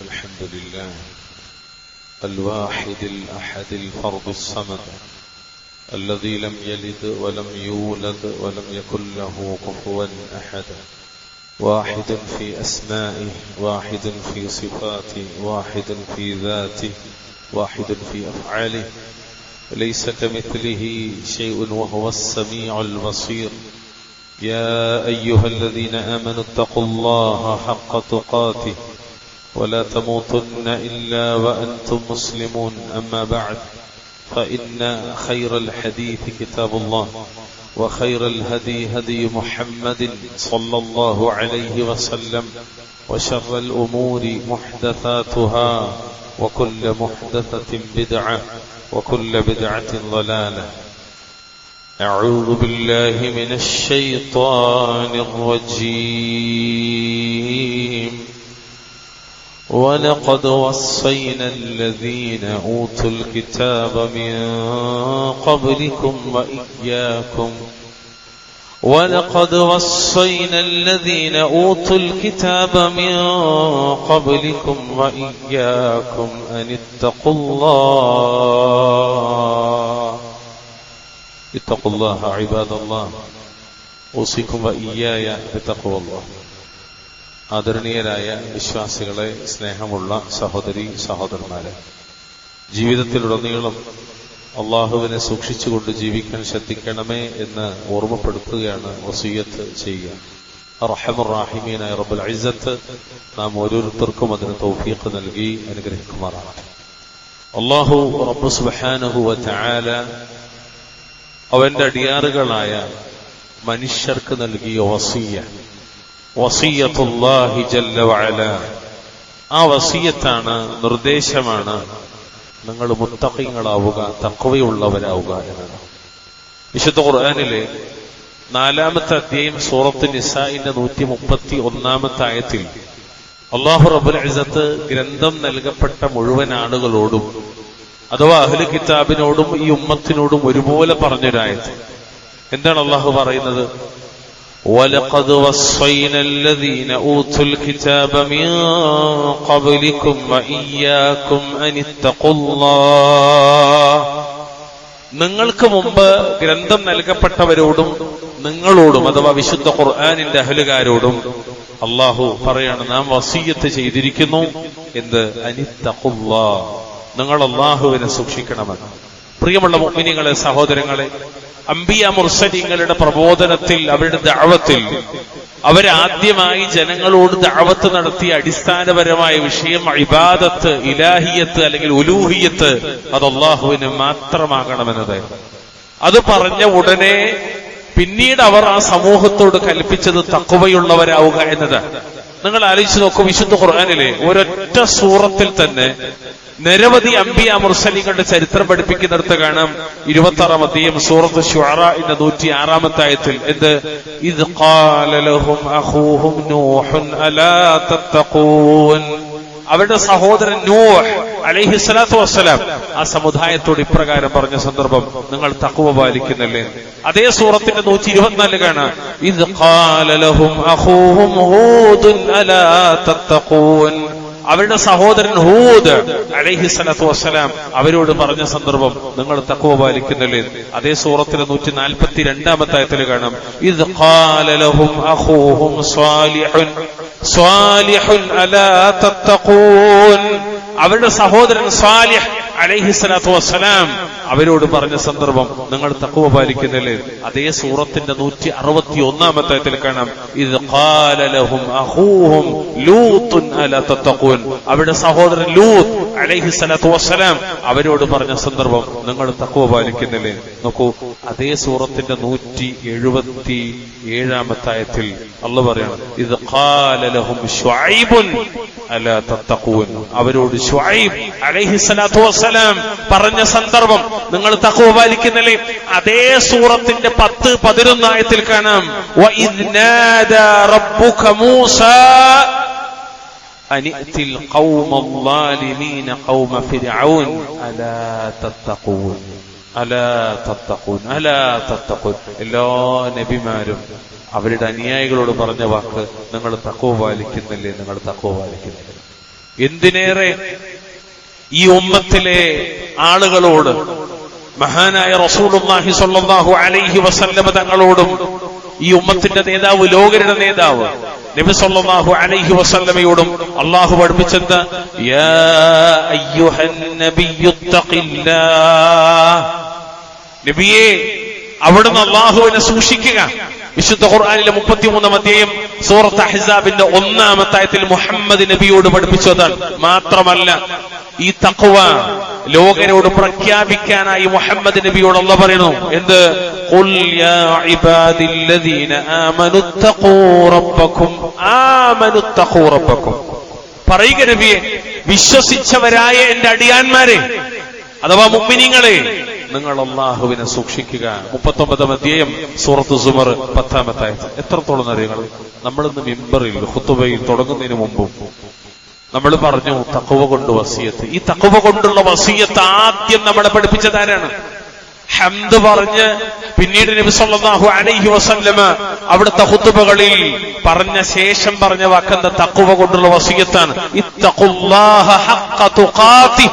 الحمد لله الواحد الأحد الفرد الصمد الذي لم يلد ولم يولد ولم يكن له كفوا أحد، واحد في أسمائه، واحد في صفاته، واحد في ذاته، واحد في أفعاله، ليس كمثله شيء وهو السميع البصير. يا أيها الذين آمنوا اتقوا الله حق تقاته ولا تموتن إلا وأنتم مسلمون. أما بعد، فإن خير الحديث كتاب الله، وخير الهدي هدي محمد صلى الله عليه وسلم، وشر الأمور محدثاتها، وكل محدثة بدعة، وكل بدعة ضلالة. أعوذ بالله من الشيطان الرجيم. ولقد وصينا الذين أوتوا الكتاب من قبلكم وإياكم أن اتقوا الله عباد الله أوصيكم وإياي بتقوى الله. ആദരണീയരായ വിശ്വാസികളെ, സ്നേഹമുള്ള സഹോദരി സഹോദരന്മാരെ, ജീവിതത്തിലുടനീളം അള്ളാഹുവിനെ സൂക്ഷിച്ചുകൊണ്ട് ജീവിക്കാൻ ശ്രദ്ധിക്കണമേ എന്ന് ഓർമ്മപ്പെടുത്തുകയാണ് വസിയ്യത്ത് ചെയ്യുക. അർഹമുർ റഹീമീനായ റബ്ബുൽ ഇസ്സത്ത് നാം ഓരോരുത്തർക്കും അതിന് തൗഫീഖ് നൽകി അനുഗ്രഹിക്കുമാറാകട്ടെ. അല്ലാഹു റബ്ബ് സുബ്ഹാനഹു വ തആല അവന്റെ അടിയാറുകളായ മനുഷ്യർക്ക് നൽകിയ വസിയ്യത്തുല്ലാഹി ജല്ല വഅല, ആ വസിയ്യത്താണ്, നിർദ്ദേശമാണ് നിങ്ങൾ മുത്തഖീങ്ങളാവുക, തഖ്വയുള്ളവരാവുക എന്നതാണ്. വിശുദ്ധ ഖുർആനിലെ 4-ാമത്തെ അധ്യായം സൂറത്ത് നിസാഇന്റെ 131-ാമത്തെ ആയത്തിൽ അല്ലാഹു റബ്ബുൽ ഇസ്സത്ത് ഗ്രന്ഥം നൽകപ്പെട്ട മുഴുവൻ ആളുകളോടും, അഥവാ അഹ്ലു കിതാബിനോടും ഈ ഉമ്മത്തിനോടും ഒരുപോലെ പറഞ്ഞൊരായത്ത്. എന്താണ് അല്ലാഹു പറയുന്നത്? وَلَقَدْ وَصَّيْنَا الَّذِينَ أُوتُوا الْكِتَابَ مِنْ قَبْلِكُمْ وَإِيَّاكُمْ أَنِ اتَّقُوا اللَّهَ. നിങ്ങൾക്ക് മുമ്പ് ഗ്രന്ഥം നൽകപ്പെട്ടവരോടും നിങ്ങളോടും, അഥവാ വിശുദ്ധ ഖുർആനിന്റെ അഹ്ലുകാരോടും അല്ലാഹു പറയാണ്, നാം വസിയ്യത്ത് ചെയ്തിരിക്കുന്നു എന്ത്? അനിത്തഖുല്ലാഹ്, നിങ്ങൾ അല്ലാഹുവിനെ സൂക്ഷിക്കണമെന്ന്. പ്രിയമുള്ള മുഅ്മിനീങ്ങളെ, സഹോദരങ്ങളെ, അംബിയ മുർസലീങ്ങളുടെ പ്രബോധനത്തിൽ, അവരുടെ ദഅവത്തിൽ അവരാദ്യമായി ജനങ്ങളോട് ദഅവത്ത് നടത്തിയ അടിസ്ഥാനപരമായ വിഷയം ഇബാദത്ത്, ഇലാഹിയത്ത് അല്ലെങ്കിൽ ഉലൂഹിയത്ത്, അത് അല്ലാഹുവിന് മാത്രമാകണമെന്നത്. അത് പറഞ്ഞ ഉടനെ പിന്നീട് അവർ ആ സമൂഹത്തോട് കൽപ്പിച്ചത് തഖ്വയുള്ളവരാവുക എന്നതാണ്. നിങ്ങൾ ആലോചിച്ച് നോക്കൂ, വിശുദ്ധ ഖുർആനിലെ ഒരൊറ്റ സൂറത്തിൽ തന്നെ നിരവധി അംബിയ മുർസലീങ്ങളുടെ ചരിത്രം പഠിപ്പിക്കുന്നിടത്ത് കാണാം. 26-ാം അധ്യായം സൂറത്ത് ശുഅറാഇന്റെ 106-ാമത്തെ ആയത്തിൽ എന്ത്? ഇദ് ഖാല ലഹും അഖൂഹും നൂഹുൻ അലാ തത്തഖൂൻ. അവരുടെ സഹോദരൻ നൂഹ് അലൈഹിസ്സലാത്തു വസ്സലാം ആ സമുദായത്തോട് ഇപ്രകാരം പറഞ്ഞ സന്ദർഭം, നിങ്ങൾ തഖ്വ പാലിക്കുന്നില്ലേ? അതേ സൂറത്തിന്റെ 124 കാണാം. ഇദ് ഖാല ലഹും അഖൂഹും ഹൂദുൻ അലാ തത്തഖൂൻ. അവരുടെ സഹോദരൻ ഹൂദ് അലൈഹിസ്സലാത്തു വസ്സലാം അവരോട് പറഞ്ഞ സന്ദർഭം, നിങ്ങൾ തഖ്വ പാലിക്കുന്നില്ലേ? അതേ സൂറത്തിലെ 142-ാമത്തെ ആയത്തിൽ കാണാം. ഇദ് ഖാല ലഹും അഖൂഹും സ്വാലിഹുൻ അലാ തത്തഖൂൻ. അവരുടെ സഹോദരൻ സ്വാലിഹ് അലൈഹിസ്സലാത്തു വസ്സലാം അവരോട് പറഞ്ഞ സന്ദർഭം, നിങ്ങൾ തഖ്വ പാലിക്കുന്നില്ലേ? അതേ സൂറത്തിന്റെ 161-ാമത്തെ ആയത്തിൽ കാണാം. ഇദ് ഖാല ലഹും അഖൂഹും ലൂത്തുൻ അലാ തത്തഖൂൻ. അവരുടെ സഹോദരൻ ലൂത്ത് അലൈഹിസ്സലാത്തു വസ്സലാം അവരോട് പറഞ്ഞ സന്ദർഭം, നിങ്ങൾ തഖ്വ പാലിക്കുന്നില്ലേ? നോക്കൂ, അതേ സൂറത്തിന്റെ 177-ാമത്തെ ആയത്തിൽ അല്ലാഹു പറയാണ്, ഇദ് ഖാല ലഹും ശുഐബുൻ അലാ തത്തഖൂൻ. അവരോട് ശുഐബ് അലൈഹിസ്സലാത്തു വസ്സലാം പറഞ്ഞ സന്ദർഭം, നിങ്ങൾ തഖ്വ പാലിക്കുന്നില്ലേ? അതേ സൂറത്തിന്റെ 10-11 ആയത്തിൽ കാണാം. വഇദ് നാദാ റബ്ബുക മൂസാ അനിഅതിൽ ഖൗമൽ ളാലിമീന ഖൗമ ഫിർഔൻ അലാ തത്തഖൂൻ. എല്ലാ നബിമാരും അവരുടെ അനുയായികളോട് പറഞ്ഞ വാക്ക്, നിങ്ങൾ തഖ്വ പാലിക്കുന്നില്ലേ? എന്തിനേറെ ഈ ഉമ്മത്തിലെ ആളുകളോട് മഹാനായ റസൂലുള്ളാഹി സ്വല്ലല്ലാഹു അലൈഹി വസല്ലമ തങ്ങളോടും ഈ ഉമ്മത്തിന്റെ നേതാവ്, ലോകരുടെ നേതാവ് നബി സല്ലല്ലാഹു അലൈഹി വസല്ലമയോടും അല്ലാഹു പഠിപ്പിച്ചത് യാ അയ്യുഹൻ നബിയുത്തഖില്ലാഹ്, നബിയേ അവിടുന്ന് അല്ലാഹുവിനെ സൂക്ഷിക്കുക. വിശുദ്ധ ഖുർആനിലെ 33 അധ്യായം സൂറത്ത് അഹ്സാബിന്റെ 1-ാമത്തെ ആയത്തിൽ മുഹമ്മദ് നബിയോട് പഠിപ്പിച്ചതാണ്. മാത്രമല്ല ഈ തഖ്വ ലോകരോട് പ്രഖ്യാപിക്കാനായി മുഹമ്മദ് നബിയോട് അല്ലാഹു പറയുന്നു. എന്ത്? ഖുൽ യാ ഇബാദില്ലദീന ആമനുത്തഖൂ റബ്ബക്കും ആമനുത്തഖൂ റബ്ബക്കും. പറയുക നബിയെ, വിശ്വസിച്ചവരായ എന്റെ അടിയാന്മാരെ അഥവാ മുഅ്മിനീങ്ങളെ, നിങ്ങൾ അല്ലാഹുവിനെ സൂക്ഷിക്കുക. 39-ാം അധ്യായം സൂറത്ത് സുമർ 10-ാമത്തെ ആയത്ത്. എത്രത്തോളം അറിയുങ്ങൾ നമ്മളിന്ന് മിമ്പറിൽ ഖുതുബയിൽ തുടങ്ങുന്നതിന് മുമ്പും നമ്മൾ പറഞ്ഞു തഖ്വ കൊണ്ട് വസിയത്ത്. ഈ തഖ്വ കൊണ്ടുള്ള വസിയത്ത് ആദ്യം നമ്മളെ പഠിപ്പിച്ചതാരാണ്? ഹംദ് പറഞ്ഞ് പിന്നീട് നബി സല്ലല്ലാഹു അലൈഹി വസല്ലമ അവിടുത്തെ ഖുതുബകളിൽ പറഞ്ഞ ശേഷം പറഞ്ഞ വാക്കെന്താ? തഖ്വ കൊണ്ടുള്ള വസിയത്താണ്. ഇത്തഖുല്ലാഹ ഹഖ്ഖ തുഖാതി,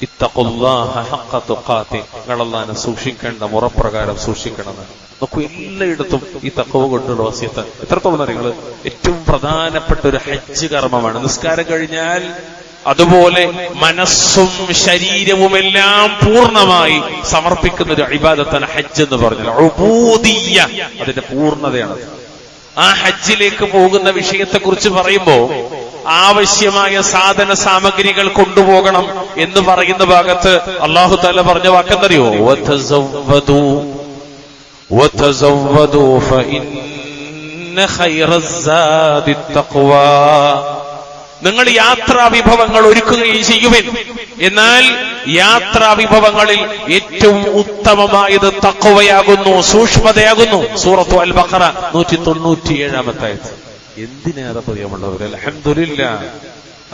ഇത്തഖുല്ലാഹ ഹഖ്ഖ തുഖാതി, നിങ്ങൾ അല്ലാഹുവിനെ സൂക്ഷിക്കേണ്ട മുറപ്രകാരം സൂക്ഷിക്കണം. നോക്കൂ, എല്ലായിടത്തും ഈ തഖ്വ കൊണ്ടുള്ള വസിയത്ത്. എത്രത്തോളം നിങ്ങൾ ഏറ്റവും പ്രധാനപ്പെട്ട ഒരു ഹജ്ജ് കർമ്മമാണ്. നിസ്കാരം കഴിഞ്ഞാൽ അതുപോലെ മനസ്സും ശരീരവും എല്ലാം പൂർണ്ണമായി സമർപ്പിക്കുന്ന ഒരു ഇബാദത്താണ് ഹജ്ജ് എന്ന് പറഞ്ഞാൽ. ഉബൂദിയ്യ, അതിന്റെ പൂർണ്ണതയാണ്. ആ ഹജ്ജിലേക്ക് പോകുന്ന വിഷയത്തെക്കുറിച്ച് പറയുമ്പോൾ ആവശ്യമായ സാധന സാമഗ്രികൾ കൊണ്ടുപോകണം എന്ന് പറയുന്ന ഭാഗത്ത് അല്ലാഹു തആല പറഞ്ഞ വാക്കെന്തറിയോ? വതസവ്വദൂ ഫഇന്ന ഖൈറസ്സാദിത് തഖ്വാ. നിങ്ങൾ യാത്രാ വിഭവങ്ങൾ ഒരുക്കുകയും ചെയ്യുവിൻ, എന്നാൽ യാത്രാ വിഭവങ്ങളിൽ ഏറ്റവും ഉത്തമമായത് തഖ്വയാകുന്നു, സൂക്ഷ്മതയാകുന്നു. സൂറത്തു അൽ ബഖറ 197-ാമത്തെ ആയത്ത്. എന്തിനേറെ പ്രിയമുള്ളവർ, അൽഹംദുലില്ലാഹ്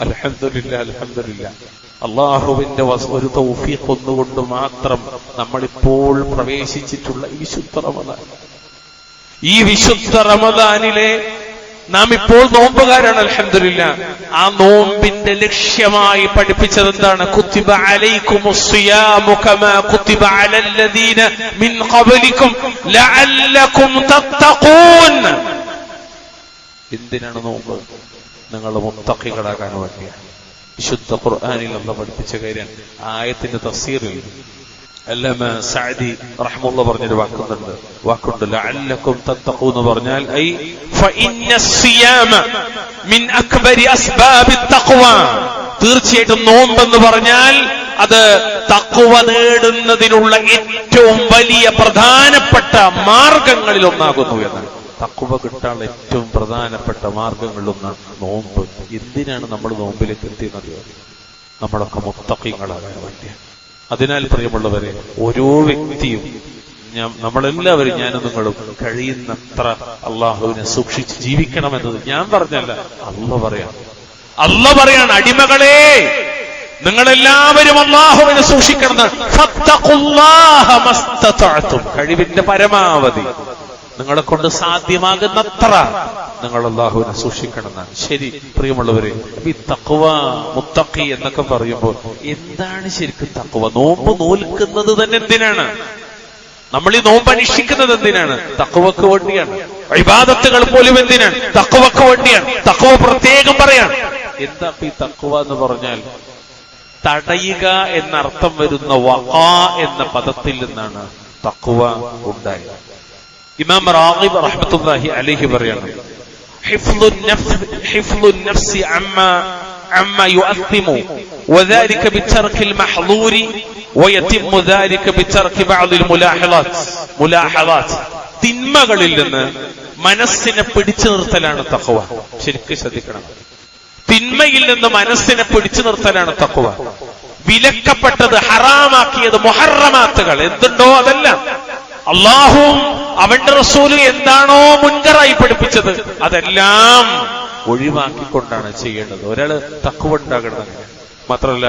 അൽഹംദുലില്ലാഹ് അൽഹംദുലില്ലാഹ്, അല്ലാഹുവിന്റെ ഒരു തൗഫീഖ് ഒന്നുകൊണ്ട് മാത്രം നമ്മളിപ്പോൾ പ്രവേശിച്ചിട്ടുള്ള ഈ വിശുദ്ധ റമദാൻ, ഈ വിശുദ്ധ റമദാനിലെ നാം ഇപ്പോൾ നോമ്പുകാരാണ്. അൽഹംദുലില്ലാഹ്. ആ നോമ്പിന്റെ ലക്ഷ്യമായി പഠിപ്പിച്ചത് എന്താണ്? കുത്തിബ അലൈക്കുമുസ് സിയാമു കമാ കുത്തിബ അലല്ലദീന മിൻ ഖബ്ലിക്കും ലഅല്ലകും തത്തഖൂൻ. എന്തിനാണ് നോമ്പ്? നിങ്ങൾ മുത്തഖികളാകാൻ വേണ്ടിയാണ്. വിശുദ്ധ ഖുർആനിൽ അല്ലാഹു പഠിപ്പിച്ച കാര്യം ആയത്തിന്റെ തഫ്സീറിൽ അല്ലമ സഅദി റഹ്മത്തുള്ളാഹി പറഞ്ഞൊരു വാക്കുണ്ട് ലഅല്ലകും തത്തഖൂൻ എന്ന് പറഞ്ഞാൽ ഐ ഫഇന്ന സിയാമ മിൻ അക്ബരി അസ്ബാബിത് തഖ്വ. തീർച്ചയായിട്ടും നോമ്പെന്ന് പറഞ്ഞാൽ അത് തഖ്വ നേടുന്നതിനുള്ള ഏറ്റവും വലിയ പ്രധാനപ്പെട്ട മാർഗങ്ങളിൽ ഒന്നാകുന്നു എന്നാണ്. തഖ്വ കിട്ടാനുള്ള ഏറ്റവും പ്രധാനപ്പെട്ട മാർഗങ്ങളിലൊന്നാണ് നോമ്പ്. എന്തിനാണ് നമ്മൾ നോമ്പിലേക്ക് എത്തിയത്? നമ്മളൊക്കെ മുത്തഖീങ്ങളാകാൻ വേണ്ടിയാണ്. അതിനാൽ പ്രിയമുള്ളവരെ, ഓരോ വ്യക്തിയും നമ്മളെല്ലാവരും, ഞാനും നിങ്ങളും കഴിയുന്നത്ര അള്ളാഹുവിനെ സൂക്ഷിച്ച് ജീവിക്കണമെന്നത് ഞാൻ പറഞ്ഞല്ല, അല്ലാഹു പറയാണ് അടിമകളെ, നിങ്ങളെല്ലാവരും അള്ളാഹുവിനെ സൂക്ഷിക്കണം. ഫത്തഖുല്ലാഹ മസ്തതഅതും, കഴിവിന്റെ പരമാവധി നിങ്ങളെ കൊണ്ട് സാധ്യമാകുന്നത്ര നിങ്ങൾ അല്ലാഹുവിനെ സൂക്ഷിക്കണമെന്നാണ്. ശരി പ്രിയമുള്ളവരെ, ഈ തഖ്വ മുത്തഖി എന്നൊക്കെ പറയുമ്പോൾ എന്താണ് ശരിക്കും തഖ്വ? നോമ്പ് നോൽക്കുന്നത് തന്നെ എന്തിനാണ്? നമ്മൾ ഈ നോമ്പ് അനുഷ്ഠിക്കുന്നത് എന്തിനാണ്? തഖ്വക്ക് വേണ്ടിയാണ്. ഇബാദത്തുകൾ പോലും എന്തിനാണ്? തഖ്വക്ക് വേണ്ടിയാണ്. തഖ്വ പ്രത്യേകം പറയാണ്. എന്താ ഈ തഖ്വ എന്ന് പറഞ്ഞാൽ? തടയുക എന്നർത്ഥം വരുന്ന വഖാ എന്ന പദത്തിൽ നിന്നാണ് തഖ്വ ഉണ്ടായത്. ഇമാം റാഗിബ് റഹ്മത്തുള്ളാഹി അലൈഹി പറയാണ്, ഹിഫ്ളുൻ നഫ്സി അമ്മാ യുഅത്തിമു വദാലിക ബിതർക്കിൽ മഹ്ദൂരി വയതിമു ദാലിക ബിതർക്കി ബഅദിൽ മുലാഹളാത്ത്. തിന്മകളിൽ നിന്ന് മനസ്സിനെ പിടിച്ചു നിർത്തലാണ് തഖ്വ. ശരിക്കും ശ്രദ്ധിക്കണം. തിന്മയിൽ നിന്ന് മനസ്സിനെ പിടിച്ചു നിർത്തലാണ് തഖ്വ. വിലക്കപ്പെട്ടത്, ഹറാമാക്കിയത്, മുഹറമാത്തുകൾ എന്തുണ്ടോ അതെല്ലാം അള്ളാഹുവും അവന്റെ റസൂലും എന്താണോ മുൻകറായി പഠിപ്പിച്ചത് അതെല്ലാം ഒഴിവാക്കിക്കൊണ്ടാണ് ചെയ്യേണ്ടത്. ഒരാള് തഖ്വ ഉണ്ടാകണം. മാത്രമല്ല,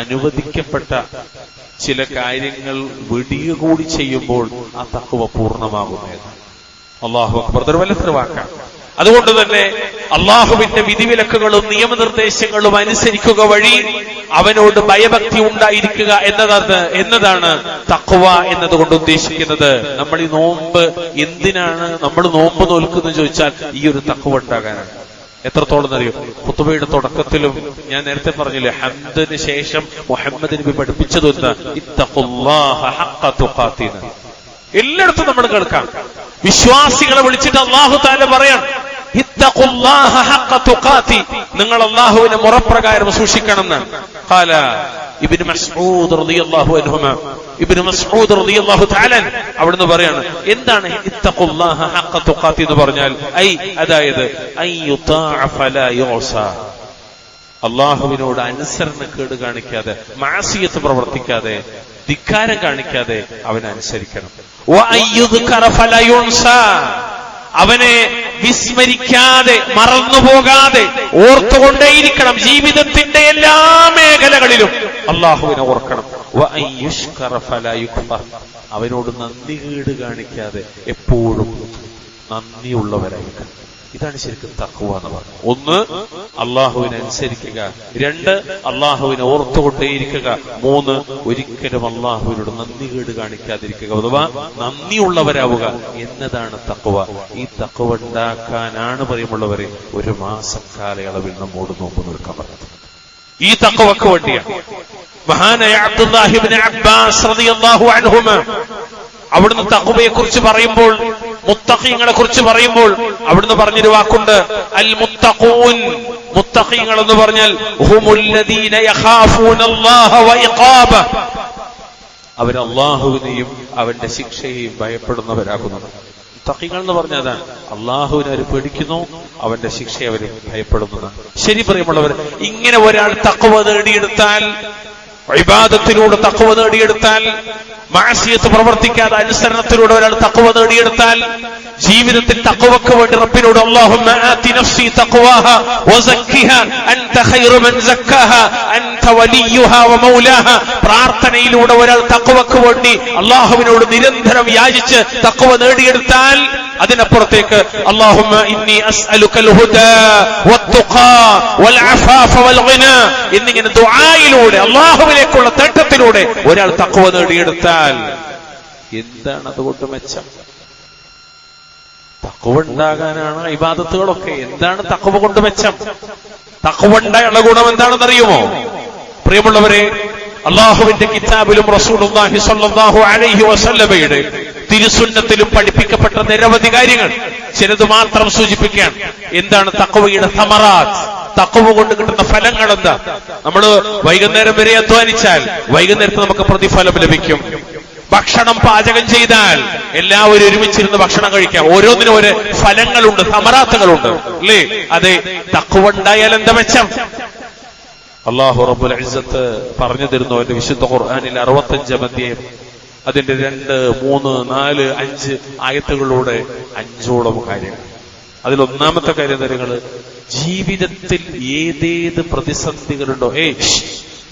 അനുവദിക്കപ്പെട്ട ചില കാര്യങ്ങൾ വെടിയുകൂടി ചെയ്യുമ്പോൾ ആ തഖ്വ പൂർണ്ണമാകുന്നതാണ്. അല്ലാഹു അക്ബർ. വല്ലത്ര വാക്കാണ്. അതുകൊണ്ട് തന്നെ അള്ളാഹുവിന്റെ വിധിവിലക്കുകളും നിയമനിർദ്ദേശങ്ങളും അനുസരിക്കുക വഴി അവനോട് ഭയഭക്തി ഉണ്ടായിരിക്കുക എന്നതാണ് തഖ്വ എന്നതുകൊണ്ട് ഉദ്ദേശിക്കുന്നത്. നമ്മൾ ഈ നോമ്പ് എന്തിനാണ് നമ്മൾ നോമ്പ് നോൽക്കുന്നത് ചോദിച്ചാൽ ഈ ഒരു തഖ്വ ഉണ്ടാകാനാണ്. എത്രത്തോളം അറിയും? ഖുതുബയുടെ തുടക്കത്തിലും ഞാൻ നേരത്തെ പറഞ്ഞില്ലേ, ഹംദിന് ശേഷം മുഹമ്മദ് നബി പഠിപ്പിച്ചത് എന്താ? ഇത്തഖുല്ലാഹ ഹഖ്ക തുഖാതിന. എല്ലായിടത്തും നമ്മൾ കേൾക്കാം, വിശ്വാസികളെ വിളിച്ചിട്ട് അല്ലാഹു തആല പറയാൻ, ഇത്തഖുല്ലാഹ ഹഖ്ക തുഖാതി, നിങ്ങൾ അല്ലാഹുവിനെ മുറപ്രകാരം സൂക്ഷിക്കണമെന്ന്. ഖാല ഇബ്നു മസ്ഊദ് റളിയല്ലാഹു അൻഹുമ, ഇബ്നു മസ്ഊദ് റളിയല്ലാഹു തആല അവിടുന്ന് പറയാണ്, എന്താണ് ഇത്തഖുല്ലാഹ ഹഖ്ക തുഖാതി എന്ന് പറഞ്ഞാൽ? അതായത് അയ്യുതാഅ ഫലാ യുസാ, അള്ളാഹുവിനോട് അനുസരണക്കേട് കാണിക്കാതെ, മാസിയത്ത് പ്രവർത്തിക്കാതെ, ധിക്കാരം കാണിക്കാതെ അവനെ അനുസരിക്കണം. അവനെ വിസ്മരിക്കാതെ, മറന്നുപോകാതെ ഓർത്തുകൊണ്ടേയിരിക്കണം. ജീവിതത്തിന്റെ എല്ലാ മേഖലകളിലും അള്ളാഹുവിനെ ഓർക്കണം. അവനോട് നന്ദികേട് കാണിക്കാതെ എപ്പോഴും നന്ദിയുള്ളവരായിരിക്കണം. ഇതാണ് ശരിക്കും തഖ്വ എന്ന് പറയുന്നത്. ഒന്ന്, അള്ളാഹുവിനെ അനുസരിക്കുക. രണ്ട്, അള്ളാഹുവിനെ ഓർത്തുകൊണ്ടേയിരിക്കുക. മൂന്ന്, ഒരിക്കലും അള്ളാഹുവിനോട് നന്ദികേട് കാണിക്കാതിരിക്കുക, അഥവാ നന്ദിയുള്ളവരാവുക എന്നതാണ് തഖ്വ. ഈ തഖ്വ ഉണ്ടാക്കാനാണ് പറയുമുള്ളവരെ ഒരു മാസം കാലയളവിൽ നമ്മോട് നോമ്പ് നിൽക്കാൻ പറഞ്ഞത്. ഈ തഖ്വക്ക് വേണ്ടിയാണ്. മഹാനായ അബ്ദുല്ലാഹി ഇബ്നു അബ്ബാസ് റളിയല്ലാഹു അൻഹുമ അവിടുന്ന് തഖ്വയെ കുറിച്ച് പറയുമ്പോൾ, മുത്തഖീങ്ങളെ കുറിച്ച് പറയുമ്പോൾ അവിടുന്ന് പറഞ്ഞൊരു വാക്കുണ്ട്, അൽ മുത്തഖൂൻ. മുത്തഖീങ്ങൾ എന്ന് പറഞ്ഞാൽ ഹുമുല്ലദീന യഖാഫൂനല്ലാഹ വഇഖാബ, അവർ അല്ലാഹുവിനെയും അവന്റെ ശിക്ഷയെയും ഭയപ്പെടുന്നവരാകുന്നു. മുത്തഖീങ്ങൾ എന്ന് പറഞ്ഞാൽ അതാണ്, അല്ലാഹുവിനെ അവർ പേടിക്കുന്നു, അവന്റെ ശിക്ഷയെ അവർ ഭയപ്പെടുന്നു. ശരി പറയുമുള്ളവർ, ഇങ്ങനെ ഒരാൾ തഖ്വ നേടിയെടുത്താൽ, ഇബാദത്തിലൂടെ തഖ്വ നേടിയെടുത്താൽ, മഅസിയത്ത് പ്രവർത്തിക്കാതെ അനുസരണത്തിലൂടെ ഒരാൾ തഖ്വ നേടിയെടുത്താൽ, ജീവിതത്തിൽ തഖ്വക്ക് വേണ്ടി റബ്ബിനോട് അല്ലാഹുമ്മ ആതി നഫ്സി തഖ്വാഹ വസക്കിഹ അൻത ഖൈറു മൻ സക്കാഹ അൻത വലിയുഹ വമൗലാഹ, പ്രാർത്ഥനയിലൂടെ ഒരാൾ തഖ്വക്ക് വേണ്ടി അല്ലാഹുവിനോട് നിരന്തരം യാചിച്ച് തഖ്വ നേടിയെടുത്താൽ, അതിനപ്പുറത്തേക്ക് അല്ലാഹുമ്മ ഇന്നി അസ്അലുകൽ ഹുദാ വത്തുഖാ വൽ അഫാഫ വൽ ഗിനാ എന്നിങ്ങനെ ദുആയിലൂടെ അല്ലാഹുവിലേക്കുള്ള തേട്ടത്തിലൂടെ ഒരാൾ തഖ്വ നേടിയെടുത്താൽ എന്താണ് അതുകൊണ്ട് മെച്ചം? തഖ്വ ഉണ്ടാകാനാണ് ഇബാദത്തുകളൊക്കെ. എന്താണ് തഖ്വ കൊണ്ട് മെച്ചം? തഖ്വ ഉണ്ടായുള്ള ഗുണം എന്താണെന്നറിയുമോ പ്രിയമുള്ളവരെ? അള്ളാഹുവിന്റെ കിതാബിലും റസൂലുള്ളാഹി സ്വല്ലല്ലാഹു അലൈഹി വസല്ലമയുടെ തിരുസുന്നത്തിലും പഠിപ്പിക്കപ്പെട്ട നിരവധി കാര്യങ്ങൾ ചിലത് മാത്രം സൂചിപ്പിക്കാൻ. എന്താണ് തഖ്വയുടെ സമറാത്ത്? തഖ്വ കൊണ്ട് കിട്ടുന്ന ഫലങ്ങൾ എന്താ? നമ്മൾ വൈകുന്നേരം വരെ അധ്വാനിച്ചാൽ വൈകുന്നേരത്ത് നമുക്ക് പ്രതിഫലം ലഭിക്കും. ഭക്ഷണം പാചകം ചെയ്താൽ എല്ലാവരും ഒരുമിച്ചിരുന്ന് ഭക്ഷണം കഴിക്കാം. ഓരോന്നിനും ഒരു ഫലങ്ങളുണ്ട്, സമറാത്തുകളുണ്ട്, അല്ലേ? അതെ, തഖ്വ ഉണ്ടായാൽ എന്താ മെച്ചം? അല്ലാഹു റബ്ബുൽ ഇസ്സത്ത് പറഞ്ഞു തരുന്നു അവന്റെ വിശുദ്ധ ഖുർആനിൽ 65 അധ്യായം അതിന്റെ 2, 3, 4, 5 ആയത്തുകളിലൂടെ 5ഓളം കാര്യങ്ങൾ. അതിൽ ഒന്നാമത്തെ കാര്യം തരങ്ങള്, ജീവിതത്തിൽ ഏതേത് പ്രതിസന്ധികളുണ്ടോ,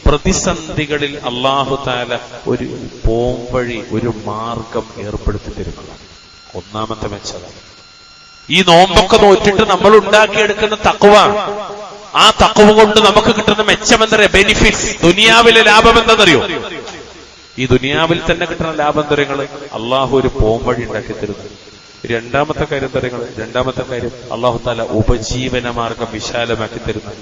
പ്രതിസന്ധികളിൽ അല്ലാഹു തആല ഒരു പോംവഴി, ഒരു മാർഗം ഏർപ്പെടുത്തി തരുന്നത് ഒന്നാമത്തെ മെച്ചത. ഈ നോമ്പൊക്കെ നോറ്റിട്ട് നമ്മൾ ഉണ്ടാക്കിയെടുക്കുന്ന തഖ്വ, ആ തഖ്വ കൊണ്ട് നമുക്ക് കിട്ടുന്ന മെച്ചമെന്തറിയ ബെനിഫിറ്റ്സ്, ദുനിയാവിലെ ലാഭം എന്താണെന്നറിയോ? ഈ ദുനിയാവിൽ തന്നെ കിട്ടുന്ന ലാഭം തരങ്ങള് അള്ളാഹു ഒരു പോംവഴി ഉണ്ടാക്കി തരുന്നു. രണ്ടാമത്തെ കാര്യം തരങ്ങൾ, രണ്ടാമത്തെ കാര്യം അള്ളാഹു താല ഉപജീവന മാർഗം വിശാലമാക്കി തരുന്നു.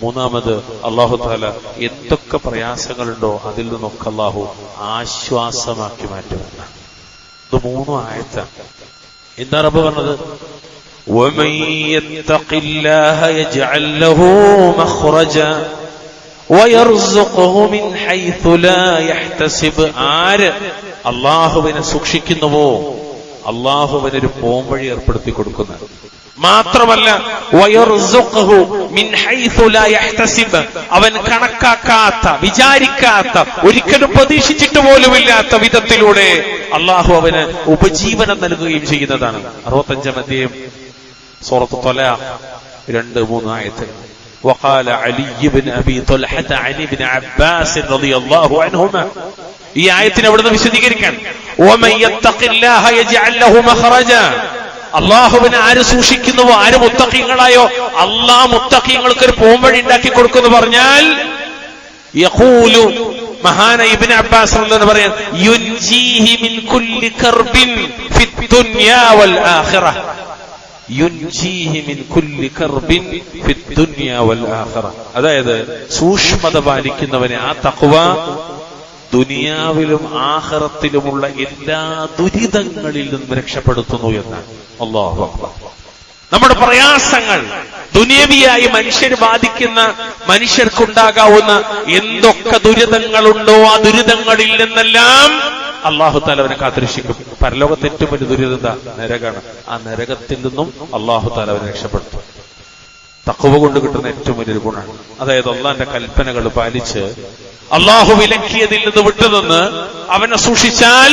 മൂന്നാമത് അള്ളാഹു താല എന്തൊക്കെ പ്രയാസങ്ങളുണ്ടോ അതിൽ നിന്നൊക്കെ അള്ളാഹു ആശ്വാസമാക്കി മാറ്റുമെന്ന. ഇത് 3 ആയത്താണ്. എന്താ റബ്ബ് പറഞ്ഞത്? وَمَن يَتَّقِ اللَّهَ يَجْعَل لَّهُ مَخْرَجًا وَيَرْزُقْهُ مِنْ حَيْثُ لَا يَحْتَسِبُ. ആര് അള്ളാഹുവിനെ സൂക്ഷിക്കുന്നുവോ അള്ളാഹുവിനൊരു പോംവഴി ഏർപ്പെടുത്തി കൊടുക്കുന്ന. മാത്രമല്ല വയർസുഖ്ഹു മിൻ ഹൈസു ലാ യഹ്തസിബ്, അവൻ കണക്കാക്കാത്ത, വിചാരിക്കാത്ത, ഒരിക്കലും പ്രതീക്ഷിച്ചിട്ട് പോലുമില്ലാത്ത വിധത്തിലൂടെ അള്ളാഹു അവന് ഉപജീവനം നൽകുകയും ചെയ്യുന്നതാണ്. 65 അധ്യായം സൂറത്ത് ത്വലാഖ് 2-3 ആയത്തുകൾ. وقال علي بن ابي طلحه عن ابن عباس رضي الله عنهما, ഈ ആയത്തിനെ അവിടുന്ന് വിശദീകരിക്കാൻ, ومن يتق الله يجعل له مخرجا, അള്ളാഹുവിനെ ആര് സൂക്ഷിക്കുന്നുവോ, ആര് മുത്തഖീങ്ങളായോ അള്ളാഹ് മുത്തഖീങ്ങൾക്ക് ഒരു പോംവഴി ഉണ്ടാക്കി കൊടുക്കുന്നു പറഞ്ഞാൽ യഖൂലു മഹാന ഇബ്നു അബ്ബാസ് എന്ന് പറയാൻ യുൻജീഹി മിൻ കുല്ലി കർബിൻ ഫിദ് ദുനിയാ വൽ ആഖിറ. യുൻജീഹി മിൻ കുല്ലി കർബിൻ ഫിദ് ദുനിയാ വൽ ആഖിറ. അതായത് സൂക്ഷ്മത പാലിക്കുന്നവനെ ആ തഖ്വ ദുനിയാവിലും ആഖിറത്തിലുമുള്ള എല്ലാ ദുരിതങ്ങളിൽ നിന്നും രക്ഷപ്പെടുത്തുന്നു എന്നാണ്. അല്ലാഹു അക്ബർ. നമ്മുടെ പ്രയാസങ്ങൾ ദുനിയവിയായി മനുഷ്യർ ബാധിക്കുന്ന, മനുഷ്യർക്കുണ്ടാകാവുന്ന എന്തൊക്കെ ദുരിതങ്ങളുണ്ടോ ആ ദുരിതങ്ങളിൽ നിന്നെല്ലാം അള്ളാഹു താല അവനെ കാത്തിരക്ഷിക്കും. പരലോകത്ത് ഏറ്റവും വലിയ ദുരിതം നരകാണ്. ആ നരകത്തിൽ നിന്നും അള്ളാഹു താല അവനെ രക്ഷപ്പെടുത്തും. തഖ്വ കൊണ്ട് കിട്ടുന്ന ഏറ്റവും വലിയൊരു ഗുണമാണ്. അതായത് അള്ളാന്റെ കൽപ്പനകൾ പാലിച്ച് അള്ളാഹു വിലക്കിയതിൽ നിന്ന് വിട്ടുനിന്ന് അവനെ സൂക്ഷിച്ചാൽ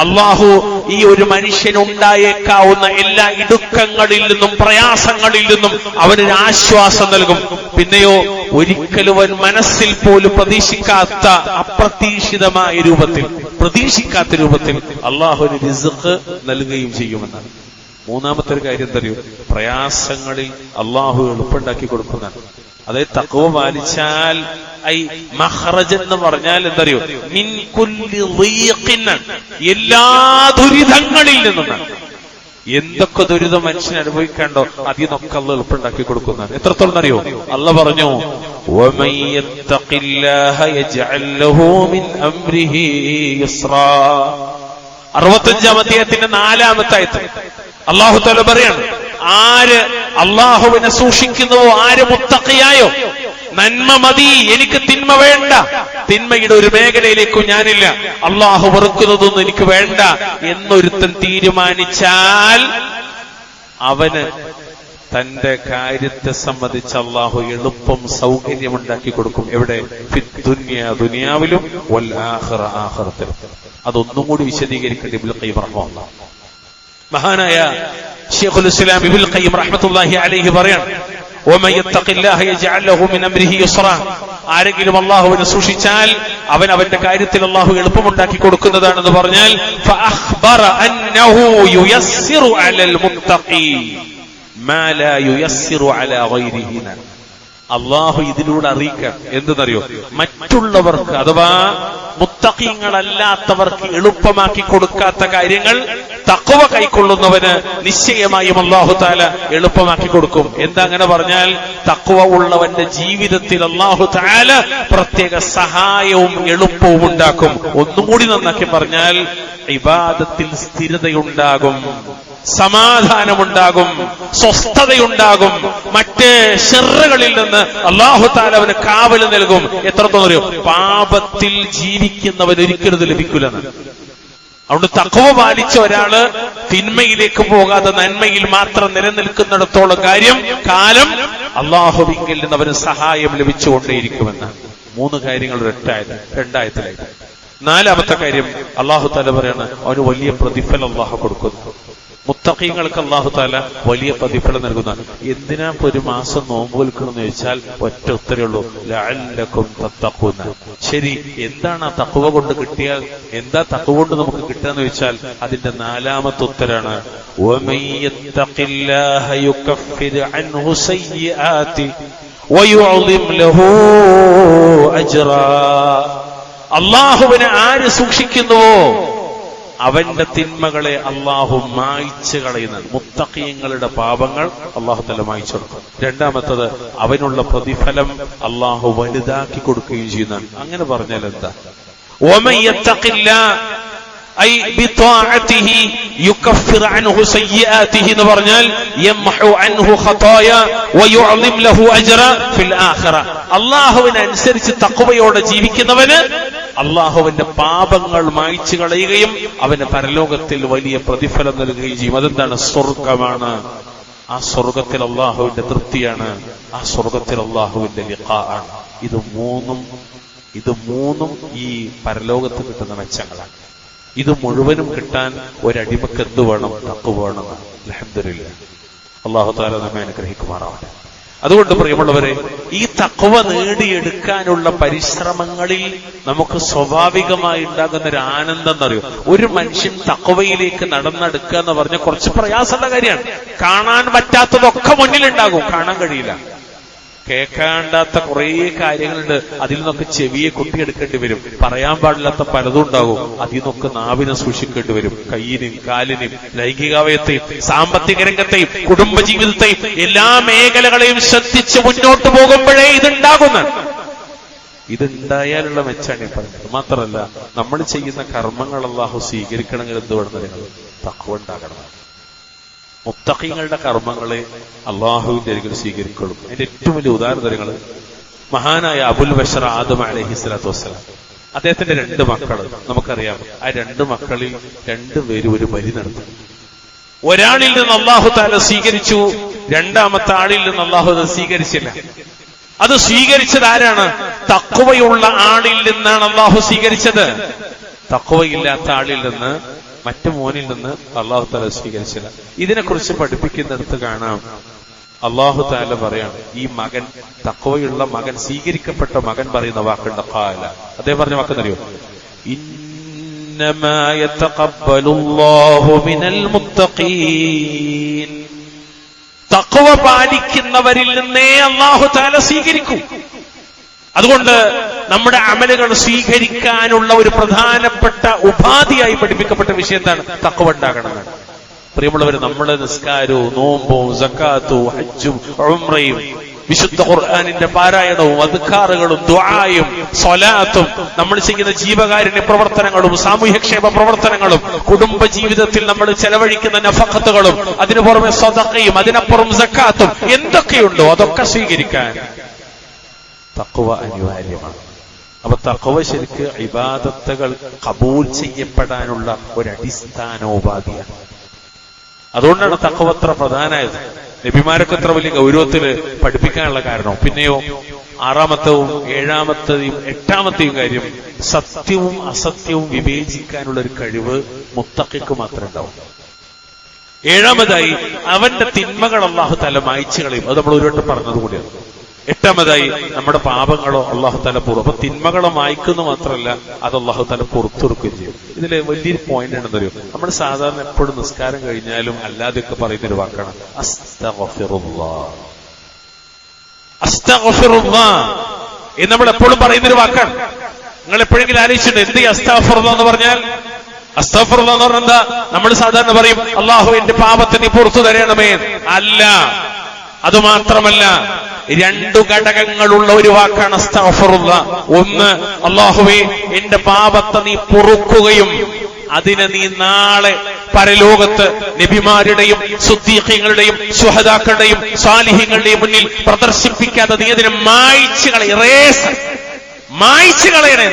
അള്ളാഹു ഈ ഒരു മനുഷ്യനുണ്ടായേക്കാവുന്ന എല്ലാ ഇടുക്കങ്ങളിൽ നിന്നും പ്രയാസങ്ങളിൽ നിന്നും അവനൊരു ആശ്വാസം നൽകും. പിന്നെയോ ഒരിക്കലും അവൻ മനസ്സിൽ പോലും പ്രതീക്ഷിക്കാത്ത അപ്രതീക്ഷിതമായ രൂപത്തിൽ, പ്രതീക്ഷിക്കാത്ത രൂപത്തിൽ അള്ളാഹു ഒരു റിസ്ഖ് നൽകുകയും ചെയ്യുമെന്നാണ്. മൂന്നാമത്തെ ഒരു കാര്യം തരൂ, പ്രയാസങ്ങളിൽ അള്ളാഹു എളുപ്പമുണ്ടാക്കി കൊടുക്കുന്നതാണ്. അതായത് തഖ്വ പാലിച്ചാൽ മഖ്റജ് എന്ന് പറഞ്ഞാൽ എന്തറിയോ, മിൻ കുല്ലി ദീഖിൻ, എല്ലാ ദുരിതങ്ങളിൽ നിന്നാണ്. എന്തൊക്കെ ദുരിതം മനുഷ്യൻ അനുഭവിക്കാണ്ടോ അതിൽ നിന്നൊക്കെ അള്ളാഹ് എളുപ്പമുണ്ടാക്കി കൊടുക്കുന്നതാണ്. എത്രത്തോളം അറിയോ, അള്ളാഹ് പറഞ്ഞു വമൻ യത്തഖില്ലാഹ യജ്അൽ ലഹു മിൻ അംരിഹി യുസ്റാ. 65-ാം അധ്യായത്തിന്റെ 4-ാമത്തെ ആയത്ത് അള്ളാഹു തആല പറയാണ്, ആര് അള്ളാഹുവിനെ സൂക്ഷിക്കുന്നുവോ, ആര് മുത്തഖിയായോ, നന്മ മതി, എനിക്ക് തിന്മ വേണ്ട, തിന്മയുടെ ഒരു മേഖലയിലേക്കും ഞാനില്ല, അള്ളാഹു വെറുക്കുന്നതൊന്നും എനിക്ക് വേണ്ട എന്നൊരുത്തൻ തീരുമാനിച്ചാൽ അവന് തന്റെ കാര്യത്തെ സംബന്ധിച്ച് അള്ളാഹു എളുപ്പം സൗകര്യമുണ്ടാക്കി കൊടുക്കും. എവിടെ? ഫിദ് ദുനിയ, ദുനിയാവിലും, വൽ ആഖിറ, ആഖിറത്തിലും. അതൊന്നും കൂടി വിശദീകരിക്കേണ്ട ഇബ്നുൽ ഖയ്യിം റഹിമഹുല്ലാഹ്. മഹാനായ ശൈഖുൽ ഇസ്ലാം ഇബ്നുൽ ഖയ്യിം റഹ്മത്തുള്ളാഹി അലൈഹി പറയാണ്, വമൻ യത്തഖില്ലാഹ യജ്അൽ ലഹു മിൻ അംരിഹി യുസ്റാ. ആരെങ്കിലും അല്ലാഹുവിനെ സൂക്ഷിച്ചാൽ അവൻ അവന്റെ കാര്യത്തിൽ അല്ലാഹു എളുപ്പമുണ്ടാക്കി കൊടുക്കുന്നതാണെന്ന് പറഞ്ഞാൽ ഫഅഖ്ബറ അന്നഹു യുയസ്സിറു അലൽ മുത്തഖി മാ ലാ യുയസ്സിറു അലാ ഗൈരിഹി. അള്ളാഹു ഇതിലൂടെ അറിയിക്കാൻ എന്തെന്നറിയോ, മറ്റുള്ളവർക്ക് അഥവാ മുത്തഖീങ്ങളല്ലാത്തവർക്ക് എളുപ്പമാക്കി കൊടുക്കാത്ത കാര്യങ്ങൾ തഖ്വ കൈക്കൊള്ളുന്നവന് നിശ്ചയമായും അല്ലാഹു തആല എളുപ്പമാക്കി കൊടുക്കും. എന്താ അങ്ങനെ പറഞ്ഞാൽ, തഖ്വ ഉള്ളവന്റെ ജീവിതത്തിൽ അല്ലാഹു തആല പ്രത്യേക സഹായവും എളുപ്പവും ഉണ്ടാക്കും. ഒന്നും കൂടി നന്നാക്കി പറഞ്ഞാൽ ഇബാദത്തിൽ സ്ഥിരതയുണ്ടാകും, സമാധാനമുണ്ടാകും, സ്വസ്ഥതയുണ്ടാകും, മറ്റ് ശർറുകളിൽ നിന്ന് അല്ലാഹു തആല അവന് കാവല് നൽകും. എത്രത്തോളം അറിയോ, പാപത്തിൽ ജീവിക്കുന്നവൻ ഒരിക്കലും ഇത് ലഭിക്കില്ലെന്ന്. അതുകൊണ്ട് തഖ്വ പാലിച്ച ഒരാള് തിന്മയിലേക്ക് പോകാതെ നന്മയിൽ മാത്രം നിലനിൽക്കുന്നിടത്തോളം കാലം അല്ലാഹുവിങ്കിൽ നിന്ന് അവന് സഹായം ലഭിച്ചുകൊണ്ടേയിരിക്കുമെന്ന്. 3 കാര്യങ്ങൾ രണ്ടായത്തിലായി. 4-ാമത്തെ കാര്യം അല്ലാഹു തആല പറയാണ്, അവന് വലിയ പ്രതിഫലം അല്ലാഹു കൊടുക്കുന്നു. മുത്തഖീങ്ങൾക്ക് അല്ലാഹു തആല വലിയ പ്രതിഫലം നൽകുന്നതാണ്. എന്തിനാ ഒരു മാസം നോമ്പ് നിൽക്കണമെന്ന് ചോദിച്ചാൽ ഒറ്റ ഉത്തരവുള്ളൂ, ലഅല്ലക്കും തത്തഖൂന. ശരി, എന്താണ് ആ തഖ്വ കൊണ്ട് കിട്ടിയാൽ, എന്താ തഖ്വ കൊണ്ട് നമുക്ക് കിട്ടാന്ന് ചോദിച്ചാൽ അതിന്റെ 4-ാമത്തെ ഉത്തരാണ് വമൻ യത്തഖില്ലാഹ യുകഫിർ അൻഹു സയ്യിആതി വയുഅളിം ലഹു അജ്റാ. അല്ലാഹുവിനെ ആര് സൂക്ഷിക്കുന്നുവോ അവന്റെ തിന്മകളെ അള്ളാഹു മായ്ച്ചു കളയുന്നത്. മുത്തഖീങ്ങളുടെ പാപങ്ങൾ അള്ളാഹു തആല മായ്ച്ചു കൊടുക്കും. 2-ാമത്തത് അവനുള്ള പ്രതിഫലം അള്ളാഹു വലുതാക്കി കൊടുക്കുകയും ചെയ്യുന്നതാണ്. അങ്ങനെ പറഞ്ഞാൽ എന്താ, വമൻ യത്തഖില്ലാഹ ഐ ബിതാഅതിഹി യുകഫിർ അൻഹു സയ്യിആതിഹി എന്ന് പറഞ്ഞാൽ യംഹു അൻഹു ഖതായ വയുഅളിം ലഹു അജ്റ ഫിൽ ആഖിറ. അല്ലാഹുവിനെ അനുസരിച്ച് തഖ്വയോടെ ജീവിക്കുന്നവന് അള്ളാഹുവിന്റെ പാപങ്ങൾ മായ്ച്ചു കളയുകയും അവന് പരലോകത്തിൽ വലിയ പ്രതിഫലം നൽകുകയും ചെയ്യും. അതെന്താണ്? സ്വർഗമാണ്. ആ സ്വർഗത്തിൽ അള്ളാഹുവിന്റെ തൃപ്തിയാണ്, ആ സ്വർഗത്തിൽ അള്ളാഹുവിന്റെ ലിഖാ ആണ്. ഇത് മൂന്നും ഈ പരലോകത്ത് കിട്ടുന്ന മെച്ചങ്ങളാണ്. ഇത് മുഴുവനും കിട്ടാൻ ഒരടിമക്ക് എന്ത് വേണം? തഖ്വ വേണം. അൽഹംദുലില്ലാഹ്. അല്ലാഹു തആല നമ്മെ അനുഗ്രഹിക്കുമാറാവട്ടെ. അതുകൊണ്ട് പ്രിയമുള്ളവരെ, ഈ തഖ്വ നേടിയെടുക്കാനുള്ള പരിശ്രമങ്ങളിൽ നമുക്ക് സ്വാഭാവികമായി ഉണ്ടാകുന്ന ഒരു ആനന്ദം എന്നറിയോ. ഒരു മനുഷ്യൻ തഖ്വയിലേക്ക് നടന്നെടുക്കുക എന്ന് പറഞ്ഞാൽ കുറച്ച് പ്രയാസമുള്ള കാര്യമാണ്. കാണാൻ പറ്റാത്തതൊക്കെ മുന്നിലുണ്ടാകും, കാണാൻ കഴിയില്ല. കേൾക്കാണ്ടാത്ത കുറേ കാര്യങ്ങളുണ്ട്, അതിൽ നിന്നൊക്കെ ചെവിയെ കൊട്ടിയെടുക്കേണ്ടി വരും. പറയാൻ പാടില്ലാത്ത പലതും ഉണ്ടാകും, അതിൽ നിന്നൊക്കെ നാവിനെ സൂക്ഷിക്കേണ്ടി വരും. കയ്യിനെയും കാലിനെയും ലൈംഗികാവയത്തെയും സാമ്പത്തിക രംഗത്തെയും കുടുംബജീവിതത്തെയും എല്ലാ മേഖലകളെയും ശ്രദ്ധിച്ച് മുന്നോട്ട് പോകുമ്പോഴേ ഇതുണ്ടാകുന്നത്. ഇതുണ്ടായാലുള്ള മെച്ചാണ് ഈ പറയുന്നത്. മാത്രമല്ല, നമ്മൾ ചെയ്യുന്ന കർമ്മങ്ങൾ അല്ലാഹു സ്വീകരിക്കണമെങ്കിൽ എന്ത് വേണം? തഖ്വ ഉണ്ടാകണം. മുത്തഖീങ്ങളുടെ കർമ്മങ്ങളെ അള്ളാഹുവിന്റെ അരികിൽ സ്വീകരിക്കുള്ളൂ. അതിന്റെ ഏറ്റവും വലിയ ഉദാഹരണങ്ങൾ മഹാനായ അബുൽ ബശർ ആദം അലൈഹിസ്സലാത്തു വസ്സലാം, അദ്ദേഹത്തിന്റെ 2 മക്കൾ നമുക്കറിയാം. ആ 2 മക്കളിൽ 2 പേരും ഒരു ബലി നടത്തി. ഒരാളിൽ നിന്ന് അള്ളാഹു തആല സ്വീകരിച്ചു, രണ്ടാമത്തെ ആളിൽ നിന്ന് അള്ളാഹു അത് സ്വീകരിച്ചില്ല. അത് സ്വീകരിച്ചത് ആരാണ്? തഖ്വയുള്ള ആളിൽ നിന്നാണ് അള്ളാഹു സ്വീകരിച്ചത്. തഖ്വയില്ലാത്ത ആളിൽ നിന്ന്, മറ്റു മോനിൽ നിന്ന് അള്ളാഹു തആല സ്വീകരിച്ചില്ല. ഇതിനെക്കുറിച്ച് പഠിപ്പിക്കുന്നിടത്ത് കാണാം, അള്ളാഹു തആല പറയാണ്, ഈ മകൻ, തഖ്വയുള്ള മകൻ, സ്വീകരിക്കപ്പെട്ട മകൻ പറയുന്ന വാക്കുണ്ട്. ഖാല, അദ്ദേഹം പറഞ്ഞ വാക്കെന്നറിയോ? ഇന്നമാ യതഖബ്ബലുല്ലാഹു മിനൽ മുത്തഖീൻ. തഖ്വ പാലിക്കുന്നവരിൽ നിന്നേ അള്ളാഹു തആല സ്വീകരിക്കൂ. അതുകൊണ്ട് നമ്മുടെ അമലുകൾ സ്വീകരിക്കാനുള്ള ഒരു പ്രധാനപ്പെട്ട ഉപാധിയായി പഠിപ്പിക്കപ്പെട്ട വിഷയം എന്താണ്? തഖ്വ ഉണ്ടാകണമെന്നാണ്. പ്രിയമുള്ളവർ, നമ്മുടെ നിസ്കാരവും നോമ്പും സക്കാത്തും ഹജ്ജും ഉംറയും വിശുദ്ധ ഖുർആനിന്റെ പാരായണവും അദ്കാറുകളും ദുആയും സ്വലാത്തും നമ്മൾ ചെയ്യുന്ന ജീവകാരുണ്യ പ്രവർത്തനങ്ങളും സാമൂഹ്യക്ഷേമ പ്രവർത്തനങ്ങളും കുടുംബ ജീവിതത്തിൽ നമ്മൾ ചെലവഴിക്കുന്ന നഫഖത്തുകളും അതിനു പുറമെ സദഖയും അതിനപ്പുറം സക്കാത്തും എന്തൊക്കെയുണ്ടോ അതൊക്കെ സ്വീകരിക്കാൻ തഖ്വ അനിവാര്യമാണ്. അപ്പൊ തഖ്വ ശരിക്ക് ഇബാദത്തുകൾ ഖബൂൽ ചെയ്യപ്പെടാനുള്ള ഒരു അടിസ്ഥാനോപാധിയാണ്. അതുകൊണ്ടാണ് തഖ്വ അത്ര പ്രധാനമായത്. നബിമാരൊക്കെ എത്ര വലിയ ഗൗരവത്തില് പഠിപ്പിക്കാനുള്ള കാരണം. പിന്നെയോ 6-മത്തെയും 7-മത്തെയും 8-മത്തെയും കാര്യം, സത്യവും അസത്യവും വിവേചിക്കാനുള്ള ഒരു കഴിവ് മുത്തഖിക്ക് മാത്രമേ ഉണ്ടാവും. 7-മതായി അവന്റെ തിന്മകൾ അല്ലാഹു തആല മായ്ച്ചു കളയും. അത് നമ്മൾ ഒരു വട്ടം പറഞ്ഞതുകൂടിയാണ്. 8-മതായി നമ്മുടെ പാപങ്ങളോ അല്ലാഹു തആല പുറത്തു. അപ്പൊ തിന്മകളോ മായ്ക്കുന്നു മാത്രമല്ല, അത് അല്ലാഹു തആല പുറത്തെടുക്കുകയും ചെയ്യും. ഇതിലെ വലിയൊരു പോയിന്റ് എന്താണെന്ന് അറിയോ? നമ്മൾ സാധാരണ എപ്പോഴും നിസ്കാരം കഴിഞ്ഞാലും അല്ലാതെയൊക്കെ പറയുന്നൊരു വാക്കാണ് അസ്തഗ്ഫിറുല്ലാഹ്. അസ്തഗ്ഫിറുല്ലാഹ് എന്ന് നമ്മൾ എപ്പോഴും പറയുന്നൊരു വാക്കാണ്. നിങ്ങൾ എപ്പോഴെങ്കിലും ആലോചിച്ചിട്ടുണ്ട് എന്ത് ഈ അസ്തഗ്ഫിറുല്ലാഹ് എന്ന് പറഞ്ഞാൽ? അസ്തഗ്ഫിറുല്ലാഹ് എന്ന് പറഞ്ഞാൽ എന്താ? നമ്മൾ സാധാരണ പറയും അല്ലാഹു എന്റെ പാപത്തെ നീ പുറത്തു തരണമേ. അല്ല, അതുമാത്രമല്ല, 2 ഘടകങ്ങളുള്ള ഒരു വാക്കാണ് അസ്തഗ്ഫിറുല്ലാഹ്. ഒന്ന്, അല്ലാഹുവേ എന്റെ പാപത്തെ നീ പൊറുക്കുകയും അതിനെ നീ നാളെ പരലോകത്ത് നബിമാരുടെയും സുദ്ദീഖീങ്ങളുടെയും ശുഹദാക്കളുടെയും സാലിഹീങ്ങളുടെയും മുന്നിൽ പ്രദർശിപ്പിക്കാതെ നീ അതിനെ മായ്ച്ചു കളയണേ,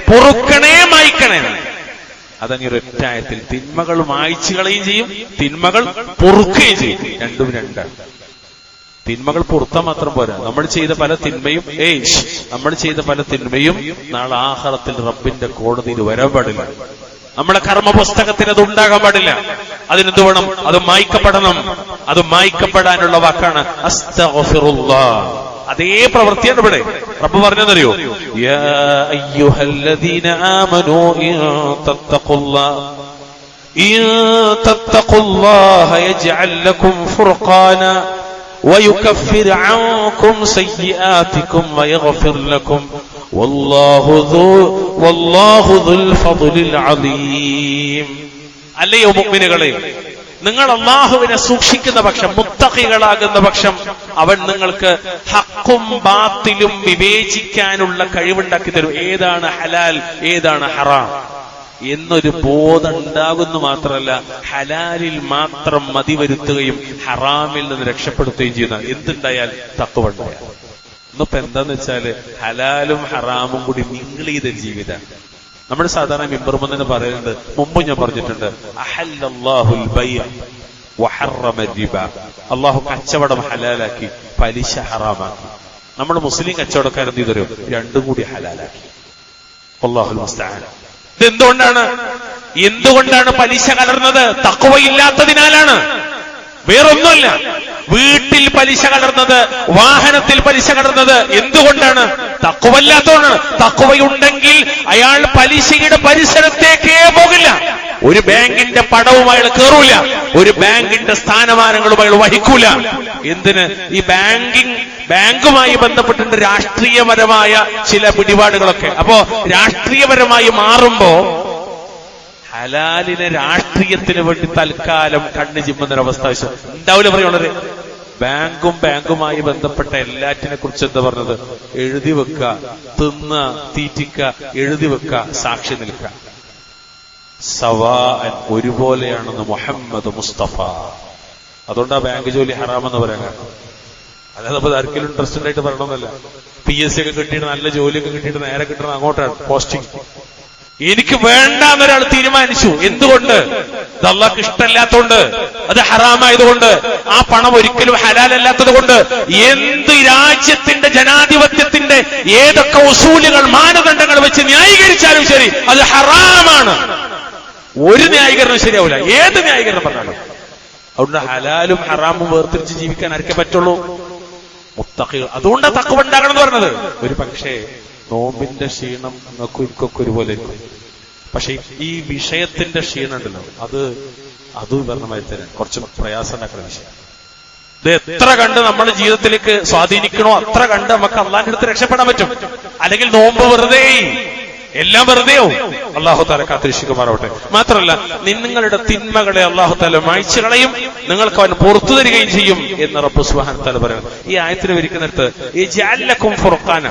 പൊറുക്കണേ, മായ്ക്കണേ. അതങ്ങ് ഒരൊറ്റായത്തിൽ തിന്മകൾ മായ്ച്ചു കളയുകയും ചെയ്യും, തിന്മകൾ പൊറുക്കുകയും ചെയ്യും. രണ്ടും രണ്ടാണ്. തിന്മകൾ പുറത്താൻ മാത്രം പോരാ, നമ്മൾ ചെയ്ത പല തിന്മയും നാളെ ആഖിറത്തിൽ റബ്ബിന്റെ കോടതിയിൽ വരാൻ പാടില്ല. നമ്മുടെ കർമ്മ പുസ്തകത്തിൽ അത് ഉണ്ടാകാൻ പാടില്ല. അതിനെന്ത് വേണം? അത് മായ്ക്കപ്പെടണം. അത് മായ്ക്കപ്പെടാനുള്ള വാക്കാണ് അസ്തഗ്ഫിറുല്ലാഹ്. അതേ പ്രവൃത്തിയാണ് ഇവിടെ റബ്ബ് പറഞ്ഞതെന്നറിയോ? യാ അയ്യുഹല്ലദീന ആമനൂ ഇൻ തത്തഖുല്ലാഹ യജ്അൽ ലക്കും ഫുർഖാന ويكفر عنكم سيئاتكم ويغفر لكم والله ذو الفضل العظيم. അല്ലയോ മുഅ്മിനുകളെ, നിങ്ങൾ അല്ലാഹുവിനെ സൂക്ഷിക്കുന്ന പക്ഷം, മുത്തഖികളാകുന്ന പക്ഷം, അവൻ നിങ്ങൾക്ക് ഹഖും ബാത്തിലും വിവേചിക്കാനുള്ള കഴിവുണ്ടാക്കി തരും. ഏതാണ് ഹലാൽ, ഏതാണ് ഹറാം എന്നൊരു ബോധം ഉണ്ടാകുന്നു. മാത്രമല്ല, ഹലാലിൽ മാത്രം മതി വരുത്തുകയും ഹറാമിൽ നിന്ന് രക്ഷപ്പെടുത്തുകയും ചെയ്യുന്ന എന്തുണ്ടായാൽ തഖ്വ ഉണ്ടായാൽ. ഇന്നിപ്പോ എന്താന്ന് വെച്ചാല് ഹലാലും ഹറാമും കൂടി മിങ്കിൾ ചെയ്ത ജീവിതമാണ്. നമ്മൾ സാധാരണ മിമ്പറും തന്നെ പറയുന്നുണ്ട്, മുമ്പ് ഞാൻ പറഞ്ഞിട്ടുണ്ട്, അഹല്ലല്ലാഹുൽ ബൈഅ വഹറമ റിബ. അല്ലാഹു കച്ചവടം ഹലാലാക്കി, പലിശ ഹറാമാക്കി. നമ്മൾ മുസ്ലിം കച്ചവടക്കാരെന്ത് ചെയ്തു? രണ്ടും കൂടി ഹലാലാക്കി. അല്ലാഹുൽ മുസ്തആൻ. എന്തുകൊണ്ടാണ് പലിശ കലർന്നത്? തഖ്വ ഇല്ലാത്തതിനാലാണ്. വേറൊന്നുമല്ല. വീട്ടിൽ പലിശ കലർന്നത്, വാഹനത്തിൽ പലിശ കലർന്നത് എന്തുകൊണ്ടാണ്? തഖ്വയില്ലാത്തതുകൊണ്ടാണ്. തഖ്വയുണ്ടെങ്കിൽ അയാൾ പലിശയുടെ പരിസരത്തേക്കേ പോകില്ല. ഒരു ബാങ്കിന്റെ പടവും അയാൾ കയറൂല, ഒരു ബാങ്കിന്റെ സ്ഥാനമാനങ്ങളും അയാൾ വഹിക്കൂല. എന്തിന്? ഈ ബാങ്കുമായി ബന്ധപ്പെട്ടിട്ട് രാഷ്ട്രീയപരമായ ചില പിടിപാടുകളൊക്കെ. അപ്പോ രാഷ്ട്രീയപരമായി മാറുമ്പോ ഹലാലിനെ രാഷ്ട്രീയത്തിന് വേണ്ടി തൽക്കാലം കണ്ണു ചിമ്മുന്നൊരവസ്ഥ ഉണ്ടാവില്ല. പറയുന്നത് ബാങ്കുമായി ബന്ധപ്പെട്ട എല്ലാറ്റിനെ കുറിച്ച് എന്താ പറഞ്ഞത്? എഴുതി വെക്കുക, തിന്ന തീറ്റിക്ക, എഴുതി വെക്കുക, സാക്ഷി നിൽക്കുക. സവാഅൻ, ഒരുപോലെയാണെന്ന് മുഹമ്മദ് മുസ്തഫ. അതുകൊണ്ടാ ബാങ്ക് ജോലി ഹറാമെന്ന് പറയാൻ. അല്ലാതെ അപ്പൊ ആർക്കെങ്കിലും ഇൻട്രസ്റ്റഡ് ആയിട്ട് പറയണമെന്നല്ല. PSC ഒക്കെ കിട്ടിയിട്ട് നല്ല ജോലിയൊക്കെ കിട്ടിയിട്ട് നേരെ കിട്ടണം അങ്ങോട്ടാണ് പോസ്റ്റിംഗ്. എനിക്ക് വേണ്ടാന്നൊരാൾ തീരുമാനിച്ചു. എന്തുകൊണ്ട്? ഇത് അള്ളാഹ്ക്ക് ഇഷ്ടമല്ലാത്തതുകൊണ്ട്, അത് ഹറാമായതുകൊണ്ട്, ആ പണം ഒരിക്കലും ഹലാലല്ലാത്തത് കൊണ്ട്. എന്ത് രാജ്യത്തിന്റെ ജനാധിപത്യത്തിന്റെ ഏതൊക്കെ ഉസൂലുകൾ, മാനദണ്ഡങ്ങൾ വെച്ച് ന്യായീകരിച്ചാലും ശരി, അത് ഹറാമാണ്. ഒരു ന്യായീകരണം ശരിയാവില്ല, ഏത് ന്യായീകരണം പറഞ്ഞാലും. അതുകൊണ്ട് ഹലാലും ഹറാമും വേർതിരിച്ച് ജീവിക്കാൻ ആർക്കേ പറ്റുള്ളൂ? മുത്തഖികൾ. അതുകൊണ്ടാണ് തഖ്വ ഉണ്ടാകണം എന്ന് പറഞ്ഞത്. ഒരു പക്ഷേ നോമ്പിന്റെ ക്ഷീണം നിങ്ങൾക്ക് എനിക്കൊക്കെ ഒരുപോലെ ഇരിക്കും. പക്ഷെ ഈ വിഷയത്തിന്റെ ക്ഷീണം ഉണ്ടല്ലോ, അത് പറഞ്ഞമായി തന്നെ കുറച്ച് പ്രയാസം ഉണ്ടാക്കുന്ന വിഷയം. ഇത് എത്ര കണ്ട് നമ്മുടെ ജീവിതത്തിലേക്ക് സ്വാധീനിക്കണോ അത്ര കണ്ട് നമുക്ക് അള്ളാഹിന്റെ അടുത്ത് രക്ഷപ്പെടാൻ പറ്റും. അല്ലെങ്കിൽ നോമ്പ് വെറുതെ, എല്ലാം വെറുതെയോ. അള്ളാഹു താല കാത്തിരക്ഷിക്കുമാറാവട്ടെ. മാത്രമല്ല നിങ്ങളുടെ തിന്മകളെ അള്ളാഹു താല മായ്ച്ചു കളയും, നിങ്ങൾക്ക് അവൻ പുറത്തു തരികയും ചെയ്യും എന്ന് റബ്ബ് സുബ്ഹാനഹു വ തആല പറയുന്നു. ഈ ആയത്തിൽ വിരിക്കുന്നിടത്ത് യജ്അലക്കും ഫുർഖാന,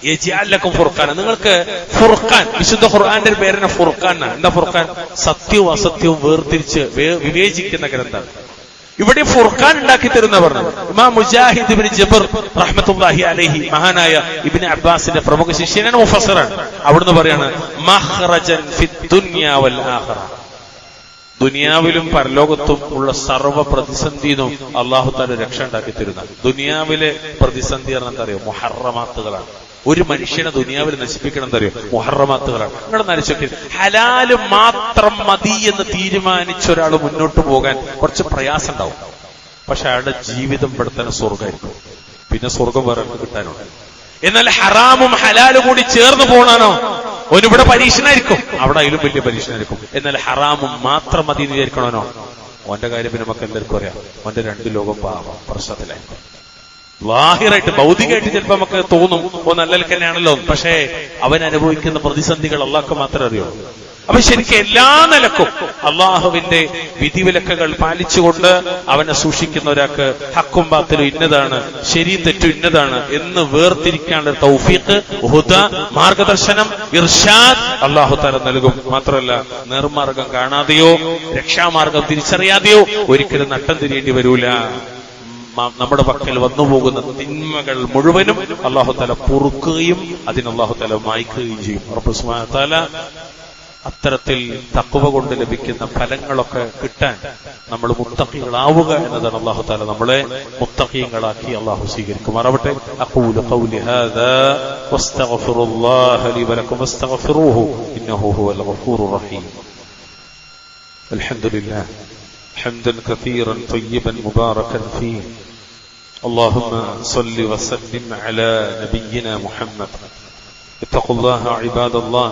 യജ്അലക്കും ഫുർഖാന, നിങ്ങൾക്ക് ഫുർഖാൻ, വിശുദ്ധ ഖുർആന്റെ ഒരു പേരാണ് ഫുർഖാൻ. എന്താ ഫുർഖാൻ? സത്യവും അസത്യവും വേർതിരിച്ച് വിവേചിക്കുന്ന ഗ്രന്ഥം. ഇവിടെ ഫുർഖാൻ ഉണ്ടാക്കി തരുന്ന പറഞ്ഞത് ഇമാം മുജാഹിദ് ഇബ്നു ജബർ റഹ്മത്തുള്ളാഹി അലൈഹി, മഹാനായ ഇബ്നു അബ്ബാസിന്റെ പ്രമുഖ ശിഷ്യനാണ്, മുഫസ്സിറാണ്. അവിടുന്ന് പറയാണ് മഖ്റജൻ ഫിദ്ദുനിയ വൽ ആഖിറ, ദുനിയാവിലും പരലോകത്തും ഉള്ള സർവ്വ പ്രതിസന്ധിയും അള്ളാഹു തആല രക്ഷ ഉണ്ടാക്കി തരുന്ന. ദുനിയാവിലെ പ്രതിസന്ധി പറഞ്ഞാൽ എന്താ അറിയോ? മുഹറമാത്തുകളാണ്. ഒരു മനുഷ്യനെ ദുനിയാവിൽ നശിപ്പിക്കണം എന്താ അറിയോ? മുഹറമാത്തുകളാണ്. നിങ്ങൾ നരിച്ചൊക്കെ ഹലാല് മാത്രം മതി എന്ന് തീരുമാനിച്ച ഒരാൾ മുന്നോട്ട് പോകാൻ കുറച്ച് പ്രയാസം ഉണ്ടാവും. പക്ഷെ അയാളുടെ ജീവിതം പെടുത്താൻ സ്വർഗമായിരിക്കും. പിന്നെ സ്വർഗം വേറെ കിട്ടാനുണ്ട്. എന്നാൽ ഹറാമും ഹലാലും കൂടി ചേർന്ന് പോകണോ? ഓനിവിടെ പരീക്ഷണായിരിക്കും, അവിടെ അതിലും വലിയ പരീക്ഷണായിരിക്കും. എന്നാൽ ഹറാമും മാത്രം മതി എന്ന് വിചാരിക്കണോ? ഓന്റെ കാര്യം പിന്നെ നമുക്ക് എല്ലാവർക്കും അറിയാം. ഓന്റെ രണ്ട് ലോകം പാപം പ്രശ്നത്തിലായിരിക്കും. ലാഹിറായിട്ട് ഭൗതികമായിട്ട് ചിലപ്പോ നമുക്ക് തോന്നും ഓ നല്ല തന്നെയാണല്ലോ, പക്ഷേ അവൻ അനുഭവിക്കുന്ന പ്രതിസന്ധികൾ അള്ളാഹ്ക്ക് മാത്രമേ അറിയുള്ളൂ. അപ്പൊ ശരിക്കും എല്ലാ നിലക്കും അള്ളാഹുവിന്റെ വിധിവിലക്കുകൾ പാലിച്ചുകൊണ്ട് അവനെ സൂക്ഷിക്കുന്ന ഒരാൾക്ക് ഹക്കും ബാത്തിലും ഇന്നതാണ്, ശരി തെറ്റും ഇന്നതാണ് എന്ന് വേർതിരിക്കാനുള്ള തൗഫീഖ്, ഹുദ, മാർഗദർശനം, ഇർഷാദ് അള്ളാഹു തആല നൽകും. മാത്രമല്ല നേർമാർഗം കാണാതെയോ രക്ഷാമാർഗം തിരിച്ചറിയാതെയോ ഒരിക്കലും നട്ടം തിരിയേണ്ടി വരൂല. നമ്മുടെ പക്കൽ വന്നുപോകുന്ന തിന്മകൾ മുഴുവനും അള്ളാഹു തആല പൊറുക്കുകയും അതിന് അള്ളാഹു തആല മായ്ക്കുകയും ചെയ്യും. റബ്ബ് സുബ്ഹാനഹു വ തആല അത്തരത്തിൽ തഖ്വ കൊണ്ട് ലഭിക്കുന്ന ഫലങ്ങളൊക്കെ കിട്ടാൻ നമ്മൾ മുത്തഖികളാവുക എന്നതാണ് അള്ളാഹു തആല നമ്മളെ മുത്തഖീങ്ങളാക്കി അള്ളാഹു സ്വീകരിക്കുമാറാവട്ടെ. അഖൂലു ഖൗലി ഹാദാ വസ്തഗ്ഫിറുല്ലാഹ ലി വലക്കും വസ്തഗ്ഫിറൂഹു ഇന്നഹു ഹുവൽ ഗഫൂറുർ റഹീം. അൽഹംദുലില്ലാഹ് حمدا كثيرا طيبا مباركا فيه. اللهم صل وسلم على نبينا محمد. اتقوا الله عباد الله.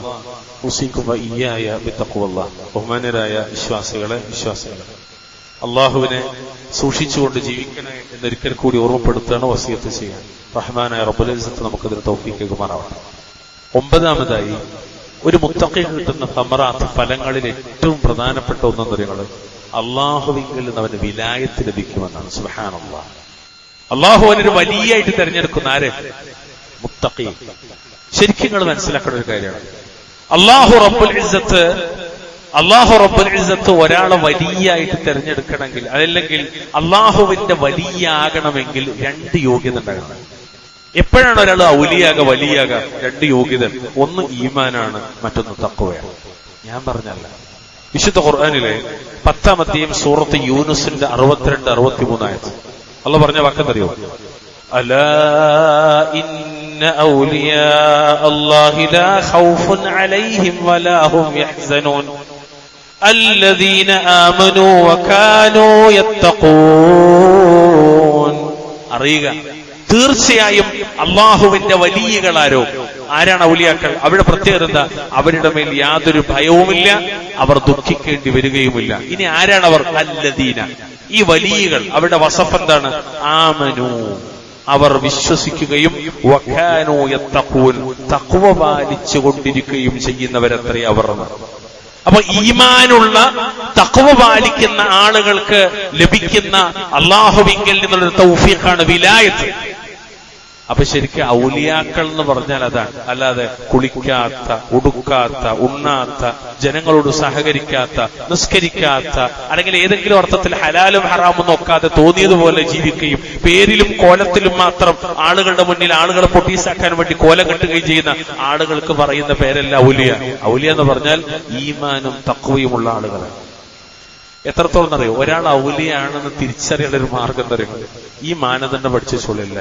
اوصيكم واياي بتقوى الله. ബഹുമാനരായ വിശ്വാസികളെ അള്ളാഹുവിനെ സൂക്ഷിച്ചുകൊണ്ട് ജീവിക്കണേ എന്നൊരിക്കൽ കൂടി ഓർമ്മപ്പെടുത്തുകയാണ്, വസിയത്ത് ചെയ്യാൻ. റഹ്മാനായ റബ്ബുൽ ഇസ്സത്ത് നമുക്കതിന് തൗഫീഖ് നൽകുമാറാവട്ടെ. ഒമ്പതാമതായി ഒരു മുത്തഖിന് കിട്ടുന്ന സമറാത്ത് ഫലങ്ങളിൽ ഏറ്റവും പ്രധാനപ്പെട്ട ഒന്നെന്ന് പറയുന്നത് അള്ളാഹുവിങ്കിൽ നിന്ന് അവന് വിലായത്ത് ലഭിക്കുമെന്നാണ്. സുബ്ഹാനല്ലാഹ്. അള്ളാഹു അവനൊരു വലിയായിട്ട് തെരഞ്ഞെടുക്കുന്ന ആര്? മുത്തഖി. ശരിക്കും നിങ്ങൾ മനസ്സിലാക്കേണ്ട ഒരു കാര്യമാണ്, അള്ളാഹു റബ്ബുൽ ഇസ്സത്ത് ഒരാളെ വലിയായിട്ട് തെരഞ്ഞെടുക്കണമെങ്കിൽ, അതല്ലെങ്കിൽ അള്ളാഹുവിന്റെ വലിയാകണമെങ്കിൽ രണ്ട് യോഗ്യത ഉണ്ടാകണം. എപ്പോഴാണ് ഒരാൾ ഔലിയാക വലിയാക? രണ്ട് യോഗ്യത, ഒന്ന് ഈമാനാണ്, മറ്റൊന്ന് തഖ്വയാണ്. ഞാൻ പറഞ്ഞല്ല, വിശുദ്ധ ഖുർആനിലെ 10-ാം അധ്യായം സൂറത്ത് യൂനുസിന്റെ 62-63 ആയത്ത് അല്ലാഹു പറഞ്ഞ വാക്കെന്തറിയോ? അലാ ഇന്ന ഔലിയാ അല്ലാഹി ലാ ഖൗഫുൻ അലൈഹിം വലാ ഹും യഹ്സനൂൻ. അല്ലദീന ആമനൂ വകാനൂ യത്തഖൂൻ. അറിയുക, തീർച്ചയായും അള്ളാഹുവിന്റെ വലിയകളാരോ, ആരാണ് ഔലിയാക്കൾ? അവരുടെ പ്രത്യേകത എന്താ? അവരുടെ മേൽ യാതൊരു ഭയവുമില്ല, അവർ ദുഃഖിക്കേണ്ടി വരികയുമില്ല. ഇനി ആരാണ് അവർ? അല്ലദീന, ഈ വലിയകൾ. അവരുടെ വസഫ് എന്താണ്? ആമനു, അവർ വിശ്വസിക്കുകയും വകാനൂ യത്തഖൂൻ, തഖ്വ പാലിച്ചുകൊണ്ടിരിക്കുകയും ചെയ്യുന്നവരത്രേ അവർ. അപ്പൊ ഈമാനുള്ള തഖ്വ പാലിക്കുന്ന ആളുകൾക്ക് ലഭിക്കുന്ന അള്ളാഹുവിങ്കിൽ നിന്നുള്ളൊരു തൗഫീഖാണ് വിലായത്ത്. അപ്പൊ ശരിക്കും ഔലിയാക്കൾ എന്ന് പറഞ്ഞാൽ അതാണ്. അല്ലാതെ കുളിക്കാത്ത, ഉടുക്കാത്ത, ഉണ്ണാത്ത, ജനങ്ങളോട് സഹകരിക്കാത്ത, നിസ്കരിക്കാത്ത, അല്ലെങ്കിൽ ഏതെങ്കിലും അർത്ഥത്തിൽ ഹലാലും ഹറാമും നോക്കാതെ തോന്നിയതുപോലെ ജീവിക്കുകയും പേരിലും കോലത്തിലും മാത്രം ആളുകളുടെ മുന്നിൽ ആളുകളെ പൊട്ടീസാക്കാൻ വേണ്ടി കോലം കെട്ടുകയും ചെയ്യുന്ന ആളുകൾക്ക് പറയുന്ന പേരല്ല ഔലിയ. ഔലിയ എന്ന് പറഞ്ഞാൽ ഈമാനും തഖ്വയുമുള്ള ആളുകളാണ്. എത്രത്തോളം അറിയോ? ഒരാൾ ഔലിയാണെന്ന് തിരിച്ചറിയേണ്ട ഒരു മാർഗം തരുന്നത് ഈ മാനദണ്ഡം പഠിച്ചോളില്ല.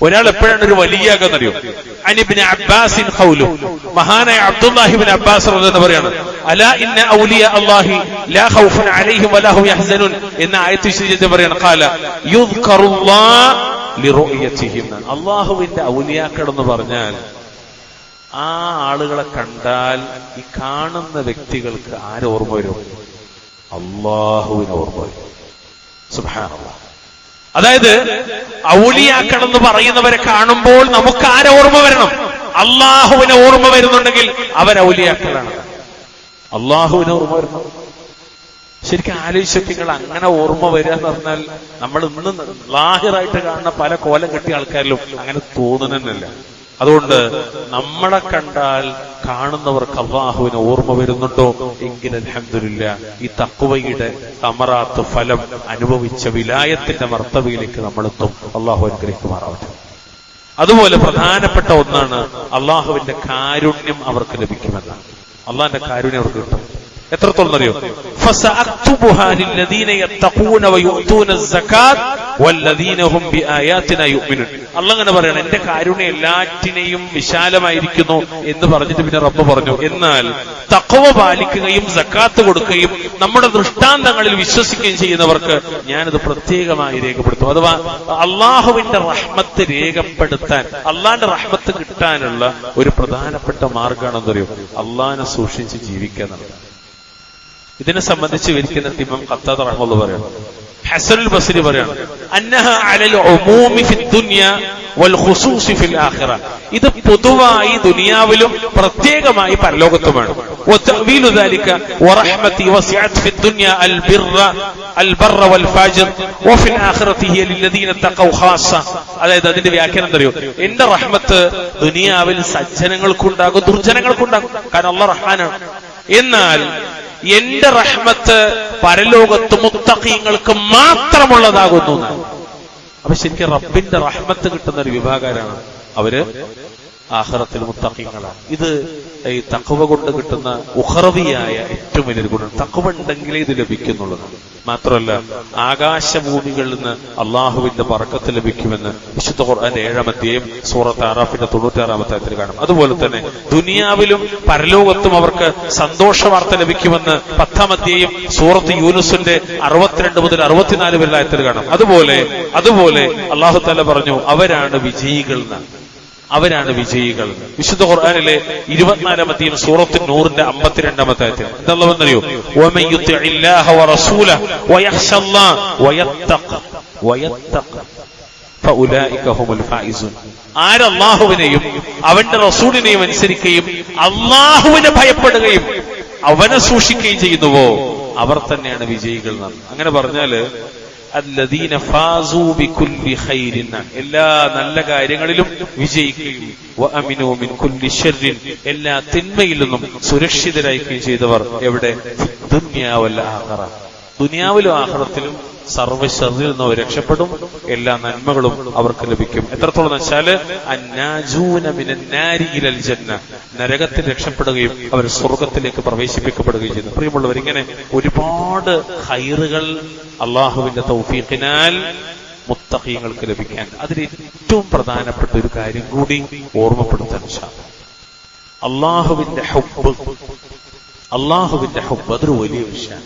ഒരാൾ എപ്പോഴാണ് ഒരു വലിയാകുന്നറിയോ? അനിബ്നു അബ്ബാസിൻ ഖൗലു, മഹാനായ അബ്ദുല്ലാഹി ഇബ്നു അബ്ബാസ് റളിയല്ലാഹു പറയാണ്, അലാ ഇന്ന ഔലിയ അല്ലാഹി ലാ ഖൗഫുൻ അലൈഹിം വലാ ഹും യഹ്സനൂൻ എന്ന ആയത്ത് വിശദീകരിച്ച് പറയാണ്, ഖാല യുദ്കറുല്ലാഹ് ലിറുയതിഹിം. അല്ലാഹുവിന്റെ ഔലിയാക്കൾ എന്ന് പറഞ്ഞാൽ ആ ആളുകളെ കണ്ടാൽ ഈ കാണുന്ന വ്യക്തികൾക്ക് ആരെ ഓർമ്മ വരും? അല്ലാഹുവിനെ ഓർമ്മ വരും. സുബ്ഹാനല്ലാഹ്. അതായത് ഔലിയാക്കൾ എന്ന് പറയുന്നവരെ കാണുമ്പോൾ നമുക്ക് ആരെ ഓർമ്മ വരണം? അള്ളാഹുവിനെ ഓർമ്മ വരുന്നുണ്ടെങ്കിൽ അവർ ഔലിയാക്കളാണ്. അള്ളാഹുവിനെ ഓർമ്മ വരണം. ശരിക്കും ആലോചിച്ചെങ്കിൽ അങ്ങനെ ഓർമ്മ വരിക എന്ന് പറഞ്ഞാൽ നമ്മൾ ഇന്ന് ലാഹിറായിട്ട് കാണുന്ന പല കോലം കെട്ടിയ ആൾക്കാരിലും അങ്ങനെ തോന്നുന്നില്ല. അതുകൊണ്ട് നമ്മളെ കണ്ടാൽ കാണുന്നവർക്ക് അള്ളാഹുവിനെ ഓർമ്മ വരുന്നുണ്ടോ എങ്കിൽ അൽഹംദുലില്ലാഹ് ഈ തഖ്വയുടെ തമറാത്ത് ഫലം അനുഭവിച്ച വിലായത്തിന്റെ മർത്തബയിലേക്ക് നമ്മളെത്തും. അള്ളാഹു അനുഗ്രഹിക്കുമാറാവട്ടെ. അതുപോലെ പ്രധാനപ്പെട്ട ഒന്നാണ് അള്ളാഹുവിന്റെ കാരുണ്യം അവർക്ക് ലഭിക്കുമെന്നാണ്. അള്ളാഹിന്റെ കാരുണ്യം അവർക്ക് കിട്ടും. എത്രത്തോളം അറിയോ? ഫസഅക്തുബുഹാ ലില്ലദീന യത്തഖൂന വയുഅ്തൂന അസ്സകാത്ത് വല്ലദീന ഹും ബിആയാതിനാ യുഅ്മിനൂൻ. അല്ലാഹ് അങ്ങനെ പറയണം, എന്റെ കാരുണ്യം എല്ലാറ്റിനെയും വിശാലമായിരിക്കുന്നു എന്ന് പറഞ്ഞിട്ട് പിന്നെ റബ്ബ് പറഞ്ഞു, എന്നാൽ തഖ്വ പാലിക്കുകയും സക്കാത്ത് കൊടുക്കുകയും നമ്മുടെ ദൃഷ്ടാന്തങ്ങളിൽ വിശ്വസിക്കുകയും ചെയ്യുന്നവർക്ക് ഞാനത് പ്രത്യേകമായി രേഖപ്പെടുത്തും. അഥവാ അള്ളാഹുവിന്റെ റഹ്മത്ത് രേഖപ്പെടുത്താൻ, അള്ളാഹിന്റെ റഹ്മത്ത് കിട്ടാനുള്ള ഒരു പ്രധാനപ്പെട്ട മാർഗമാണെന്ന് പറയും അള്ളാഹിനെ സൂക്ഷിച്ച് ജീവിക്കുക എന്നുള്ളത്. ഇതിനെ സംബന്ധിച്ച് വിരിക്കുന്ന ഇമാം ഖത്താദ റഹ്മത്തുള്ളാഹി പറയാണ്, ഹസനുൽ ബസ്രി പറയാണ്, അന്നഹ അലൽ ഉമൂമി ഫിദ് ദുനിയ വൽ ഖുസൂസി ഫിൽ ആഖിറ. ഇത് പൊതുവായി ദുനിയാവിലും പ്രത്യേകമായി പരലോകത്തുമാണ്. വതഅവീലു ദാലിക വറഹ്മതി വസിഅത് ഫിദ് ദുനിയ അൽ ബർറ വൽ ഫാജിർ വഫിൽ ആഖിറതി ഹിയ ലില്ലദീന തഖൗ ഖാസ്സ. അതായത് അതിന്റെ വ്യാഖ്യാനം അറിയോ? എന്റെ റഹ്മത്ത് ദുനിയാവിൽ സജ്ജനങ്ങൾക്കുണ്ടാകും, ദുർജനങ്ങൾക്കുണ്ടാകും. കാരണം അല്ലാഹു റഹ്മാനാണ്. എന്നാൽ എന്റെ റഹ്മത്ത് പരലോകത്ത് മുത്തഖീങ്ങൾക്ക് മാത്രമുള്ളതാകുന്നു. അപ്പൊ ശരിക്കും റബ്ബിന്റെ റഹ്മത്ത് കിട്ടുന്ന ഒരു വിഭാഗമാണ് അവര് ആഖിറത്തിൽ മുത്തഖീങ്ങളാണ്. ഇത് ഈ തഖ്വ കൊണ്ട് കിട്ടുന്ന ഉഖറവിയായ ഏറ്റവും വലിയൊരു ഗുണം. തഖ്വ ഉണ്ടെങ്കിലേ ഇത് ലഭിക്കുന്നുള്ളത്. മാത്രമല്ല ആകാശഭൂമികളിൽ നിന്ന് അള്ളാഹുവിന്റെ ബറക്കത്ത് ലഭിക്കുമെന്ന് വിശുദ്ധ ഖുർആന്റെ 7-ാം അധ്യായം സൂറത്ത് അറാഫിന്റെ 96-ാമത്തെ ആയത്തിൽ കാണും. അതുപോലെ തന്നെ ദുനിയാവിലും പരലോകത്തും അവർക്ക് സന്തോഷ വാർത്ത ലഭിക്കുമെന്ന് 10-ാം അധ്യായം സൂറത്ത് യൂനുസിന്റെ 62 മുതൽ 64 വരെ ആയത്തിൽ കാണും. അതുപോലെ അല്ലാഹു തആല പറഞ്ഞു, അവരാണ് വിജയികൾ എന്നാണ്. അവരാണ് വിജയികൾ. വിശുദ്ധ ഖുർആനിലെ 24-ാം അധ്യായം സൂറത്ത് നൂറിന്റെ 52-ാമത്തെ ആയത്തിൽ എന്താണെന്നറിയോ? വമൻ യുതിഇല്ലാഹ വറസൂലഹു വയഖ്ശല്ലാഹ വയത്തഖ ഫഉലൈക ഹുമുൽ ഫായിസൂൻ. ആര് അല്ലാഹുവിനെയും അവന്റെ റസൂലിനെയും അനുസരിക്കുകയും അല്ലാഹുവിനെ ഭയപ്പെടുകയും അവനെ സൂക്ഷിക്കുകയും ചെയ്യുന്നുവോ അവർ തന്നെയാണ് വിജയികൾ എന്നാണ്. അങ്ങനെ പറഞ്ഞാല് അല്ലദീന ഫാസൂ ബികുല്ലി ഖൈരിൻ, എല്ലാ നല്ല കാര്യങ്ങളിലും വിജയിക്കുകയും വഅമിനൂ മിൻ കുല്ലി ശർരിൻ, എല്ലാ തിന്മയിൽ നിന്നും സുരക്ഷിതരായിരിക്കുകയും ചെയ്തവർ എവിടെ? ദുനിയാ വൽ ആഖിറ, ദുനിയാവിലും ആഖിറത്തിലും സർവ്വ ശർറിൽ നിന്ന് രക്ഷപ്പെടും. എല്ലാ നന്മകളും അവർക്ക് ലഭിക്കും. എത്രത്തോളം വെച്ചാല് അന്നാജൂന മിനൻ നാരി ഇലൽ ജന്ന, നരകത്തിൽ രക്ഷപ്പെടുകയും അവർ സ്വർഗത്തിലേക്ക് പ്രവേശിപ്പിക്കപ്പെടുകയും ചെയ്യുന്നു. പ്രിയമുള്ളവർ, ഇങ്ങനെ ഒരുപാട് ഖൈറുകൾ അള്ളാഹുവിന്റെ തൗഫീഖിനാൽ മുത്തഖീങ്ങൾക്ക് ലഭിക്കാൻ. അതിൽ ഏറ്റവും പ്രധാനപ്പെട്ട ഒരു കാര്യം കൂടി ഓർമ്മപ്പെടുത്താൻ, അള്ളാഹുവിന്റെ ഹുബ്ബ്, അള്ളാഹുവിന്റെ ഹുബ്ബ് അതൊരു വലിയ വിഷയമാണ്.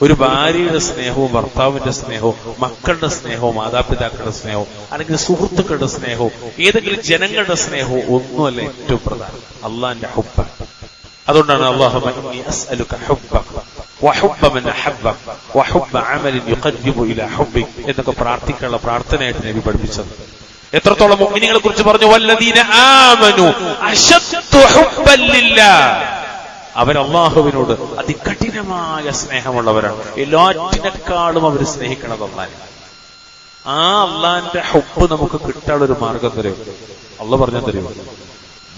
ഒരു ഭാര്യയുടെ സ്നേഹവും ഭർത്താവിന്റെ സ്നേഹവും മക്കളുടെ സ്നേഹവും മാതാപിതാക്കളുടെ സ്നേഹവും അല്ലെങ്കിൽ സുഹൃത്തുക്കളുടെ സ്നേഹവും ഏതെങ്കിലും ജനങ്ങളുടെ സ്നേഹവും ഒന്നുമല്ല ഏറ്റവും പ്രധാനം, അള്ളാഹിന്റെ ഹുബ്ബ്. അതുകൊണ്ടാണ് അല്ലാഹുമ്മ ഇന്നി അസ്അലുക ഹുബ്ബക വഹുബ്ബ മൻ അഹബ്ബക വഹുബ്ബ അമലിൻ യുഖർരിബു ഇലാ ഹുബ്ബിക എന്നൊക്കെ പ്രാർത്ഥിക്കാനുള്ള പ്രാർത്ഥനയായിട്ട് നബി പഠിപ്പിച്ചത്. എത്രത്തോളം മുഅ്മിനീങ്ങളെ കുറിച്ച് പറഞ്ഞു, വല്ലദീന ആമനു അശദ്ദു ഹുബ്ബൻ ലില്ലാഹ്, അവർ അല്ലാഹുവിനോട് അതികഠിനമായ സ്നേഹമുള്ളവരാണ്. എല്ലാറ്റിനേക്കാളും അവർ സ്നേഹിക്കണത് അല്ലാഹ്. ആ അല്ലാഹുവിന്റെ ഹുബ്ബ് നമുക്ക് കിട്ടാനുള്ള ഒരു മാർഗം തരും. അല്ലാഹ് പറഞ്ഞു തരും,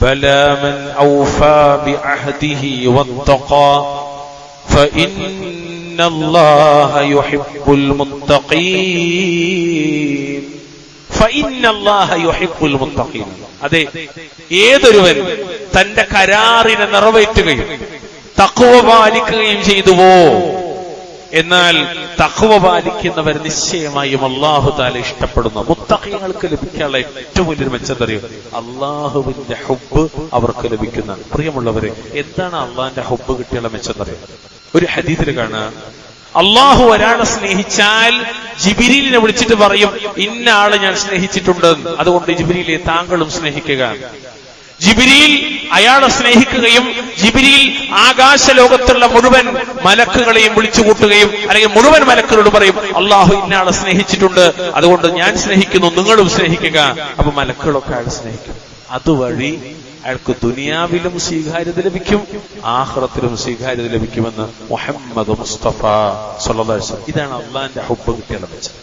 ബലാ മൻ ഔഫാ ബിഅഹദിഹി വത്തഖാ ഫഇന്നല്ലാഹ യുഹിബ്ബുൽ മുത്തഖീൻ. ഫഇന്നല്ലാഹ യുഹിബ്ബുൽ മുത്തഖീൻ. അതെ, ഏതൊരുവൻ തന്റെ കരാറിനെ നിറവേറ്റുകയും തഖ്വ പാലിക്കുകയും ചെയ്തുവോ, എന്നാൽ തഖ്വ പാലിക്കുന്നവർ നിശ്ചയമായും അല്ലാഹു തആല ഇഷ്ടപ്പെടുന്നു. മുത്തഖീങ്ങൾക്ക് ലഭിക്കാനുള്ള ഏറ്റവും വലിയൊരു മെച്ചം അല്ലാഹുവിന്റെ ഹുബ്ബ് അവർക്ക് ലഭിക്കുന്ന. പ്രിയമുള്ളവരെ, എന്താണ് അള്ളാഹിന്റെ ഹുബ്ബ് കിട്ടിയുള്ള മെച്ചം? ഒരു ഹദീസിൽ കാണാം, അള്ളാഹു ഒരാളെ സ്നേഹിച്ചാൽ ജിബ്രീലിനെ വിളിച്ചിട്ട് പറയും, ഇന്ന ആളെ ഞാൻ സ്നേഹിച്ചിട്ടുണ്ട്, അതുകൊണ്ട് ജിബ്രീലെ താങ്കളും സ്നേഹിക്കുക. ജിബ്രീൽ അയാളെ സ്നേഹിക്കുകയും ജിബ്രീൽ ആകാശ ലോകത്തുള്ള മുഴുവൻ മലക്കുകളെയും വിളിച്ചു കൂട്ടുകയും അല്ലെങ്കിൽ മുഴുവൻ മലക്കുകളോട് പറയും, അള്ളാഹു ഇന്നയാളെ സ്നേഹിച്ചിട്ടുണ്ട്, അതുകൊണ്ട് ഞാൻ സ്നേഹിക്കുന്നു, നിങ്ങളും സ്നേഹിക്കുക. അപ്പൊ മലക്കുകളൊക്കെ അയാൾ സ്നേഹിക്കും. അതുവഴി അയാൾക്ക് ദുനിയാവിലും സ്വീകാര്യത ലഭിക്കും, ആഖിറത്തിലും സ്വീകാര്യത ലഭിക്കുമെന്ന് മുഹമ്മദ് മുസ്തഫ സ്വല്ലല്ലാഹു അലൈഹി വസല്ലം. ഇതാണ് അള്ളാഹിന്റെ ഹുബ്ബ് കിട്ടിയ ലഭിച്ചത്.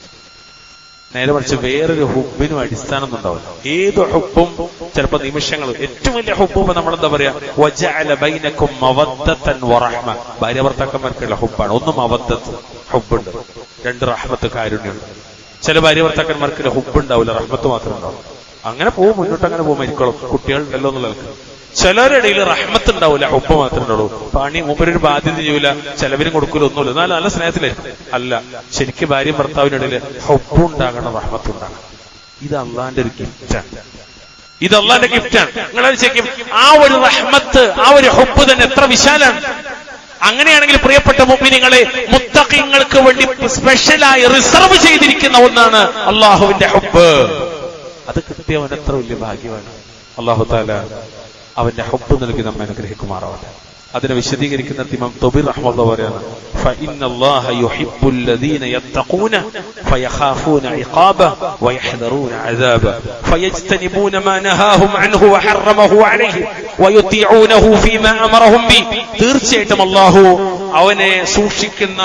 നേരെ മറിച്ച് വേറൊരു ഹുബ്ബിനും അടിസ്ഥാനമൊന്നും ഉണ്ടാവില്ല. ഏത് ഹുബ്ബും ചിലപ്പോ നിമിഷങ്ങൾ, ഏറ്റവും വലിയ ഹുബ്ബ് നമ്മളെന്താ പറയാ, വജഅല ബൈനകും മവദ്ദതൻ വറഹ്മ. ഭാര്യ ഭർത്താക്കന്മാർക്കുള്ള ഹുബ്ബാണ്. ഒന്ന് മവദ്ദത്ത് ഹുബ്ബുണ്ട്, രണ്ട് റഹ്മത്ത് കാരുണ്യമുണ്ട്. ചില ഭാര്യ ഭർത്താക്കന്മാർക്കുള്ള ഹുബ്ബ് ഉണ്ടാവില്ല, റഹ്മത്ത് മാത്രമേ ഉണ്ടാവും. അങ്ങനെ പോകും, മുന്നോട്ട് അങ്ങനെ പോകും, മരിക്കോളും, കുട്ടികളുണ്ടല്ലോ എന്നുള്ള. ചിലരുടെ ഇടയിൽ റഹ്മത്ത് ഉണ്ടാവില്ല, ഹുബ്ബ് മാത്രമേ ഉണ്ടാവുള്ളൂ. പണി മൂപ്പരൊരു ബാധ്യത ചെയ്യൂല, ചെലവിനും കൊടുക്കൂല, ഒന്നുമില്ല, എന്നാൽ നല്ല സ്നേഹത്തിലായിരിക്കും. അല്ല, ശരിക്കും ഭാര്യയും ഭർത്താവിനിടയിൽ ഹുബ്ബ് ഉണ്ടാകണം, റഹ്മത്ത് ഉണ്ടാകണം. ഇത് അള്ളാന്റെ ഒരു ഗിഫ്റ്റാണ്. ഇത് അള്ളാന്റെ ഗിഫ്റ്റാണ്. നിങ്ങൾ ശരിക്കും ആ ഒരു റഹ്മത്ത്, ആ ഒരു ഹുബ്ബ് തന്നെ എത്ര വിശാലാണ്. അങ്ങനെയാണെങ്കിൽ പ്രിയപ്പെട്ട മുഅ്മിനീങ്ങളെ, മുത്തഖീങ്ങൾക്ക് വേണ്ടി സ്പെഷ്യലായി റിസർവ് ചെയ്തിരിക്കുന്ന ഒന്നാണ് അള്ളാഹുവിന്റെ ഹുബ്ബ്. അത് കിട്ടിയവൻ എത്ര വലിയ ഭാഗ്യമാണ്. അല്ലാഹു തആല അവന്റെ ഹുബ്ബ് നൽകി നമ്മെ അനുഗ്രഹിക്കുമാറാവട്ടെ. അതിനെ വിശദീകരിക്കുന്ന ഇമാം തൊബി റഹ്മത്തുള്ളാഹി പറയാണ്, ഫഇന്നല്ലാഹ യുഹിബ്ബുൽ ലദീന യത്തഖൂന ഫയഖാഫൂന ഇഖാബഹ വയഹ്ദറൂന അദാബഹ ഫയജ്തനിബൂന മാ നഹാഹും അൻഹു വഹറമഹു അലൈഹിം വയുതീഊനഹു ഫീമാ അമറഹും ബി. തീർച്ചയായിട്ടും അല്ലാഹു അവനെ സൂക്ഷിക്കുന്ന,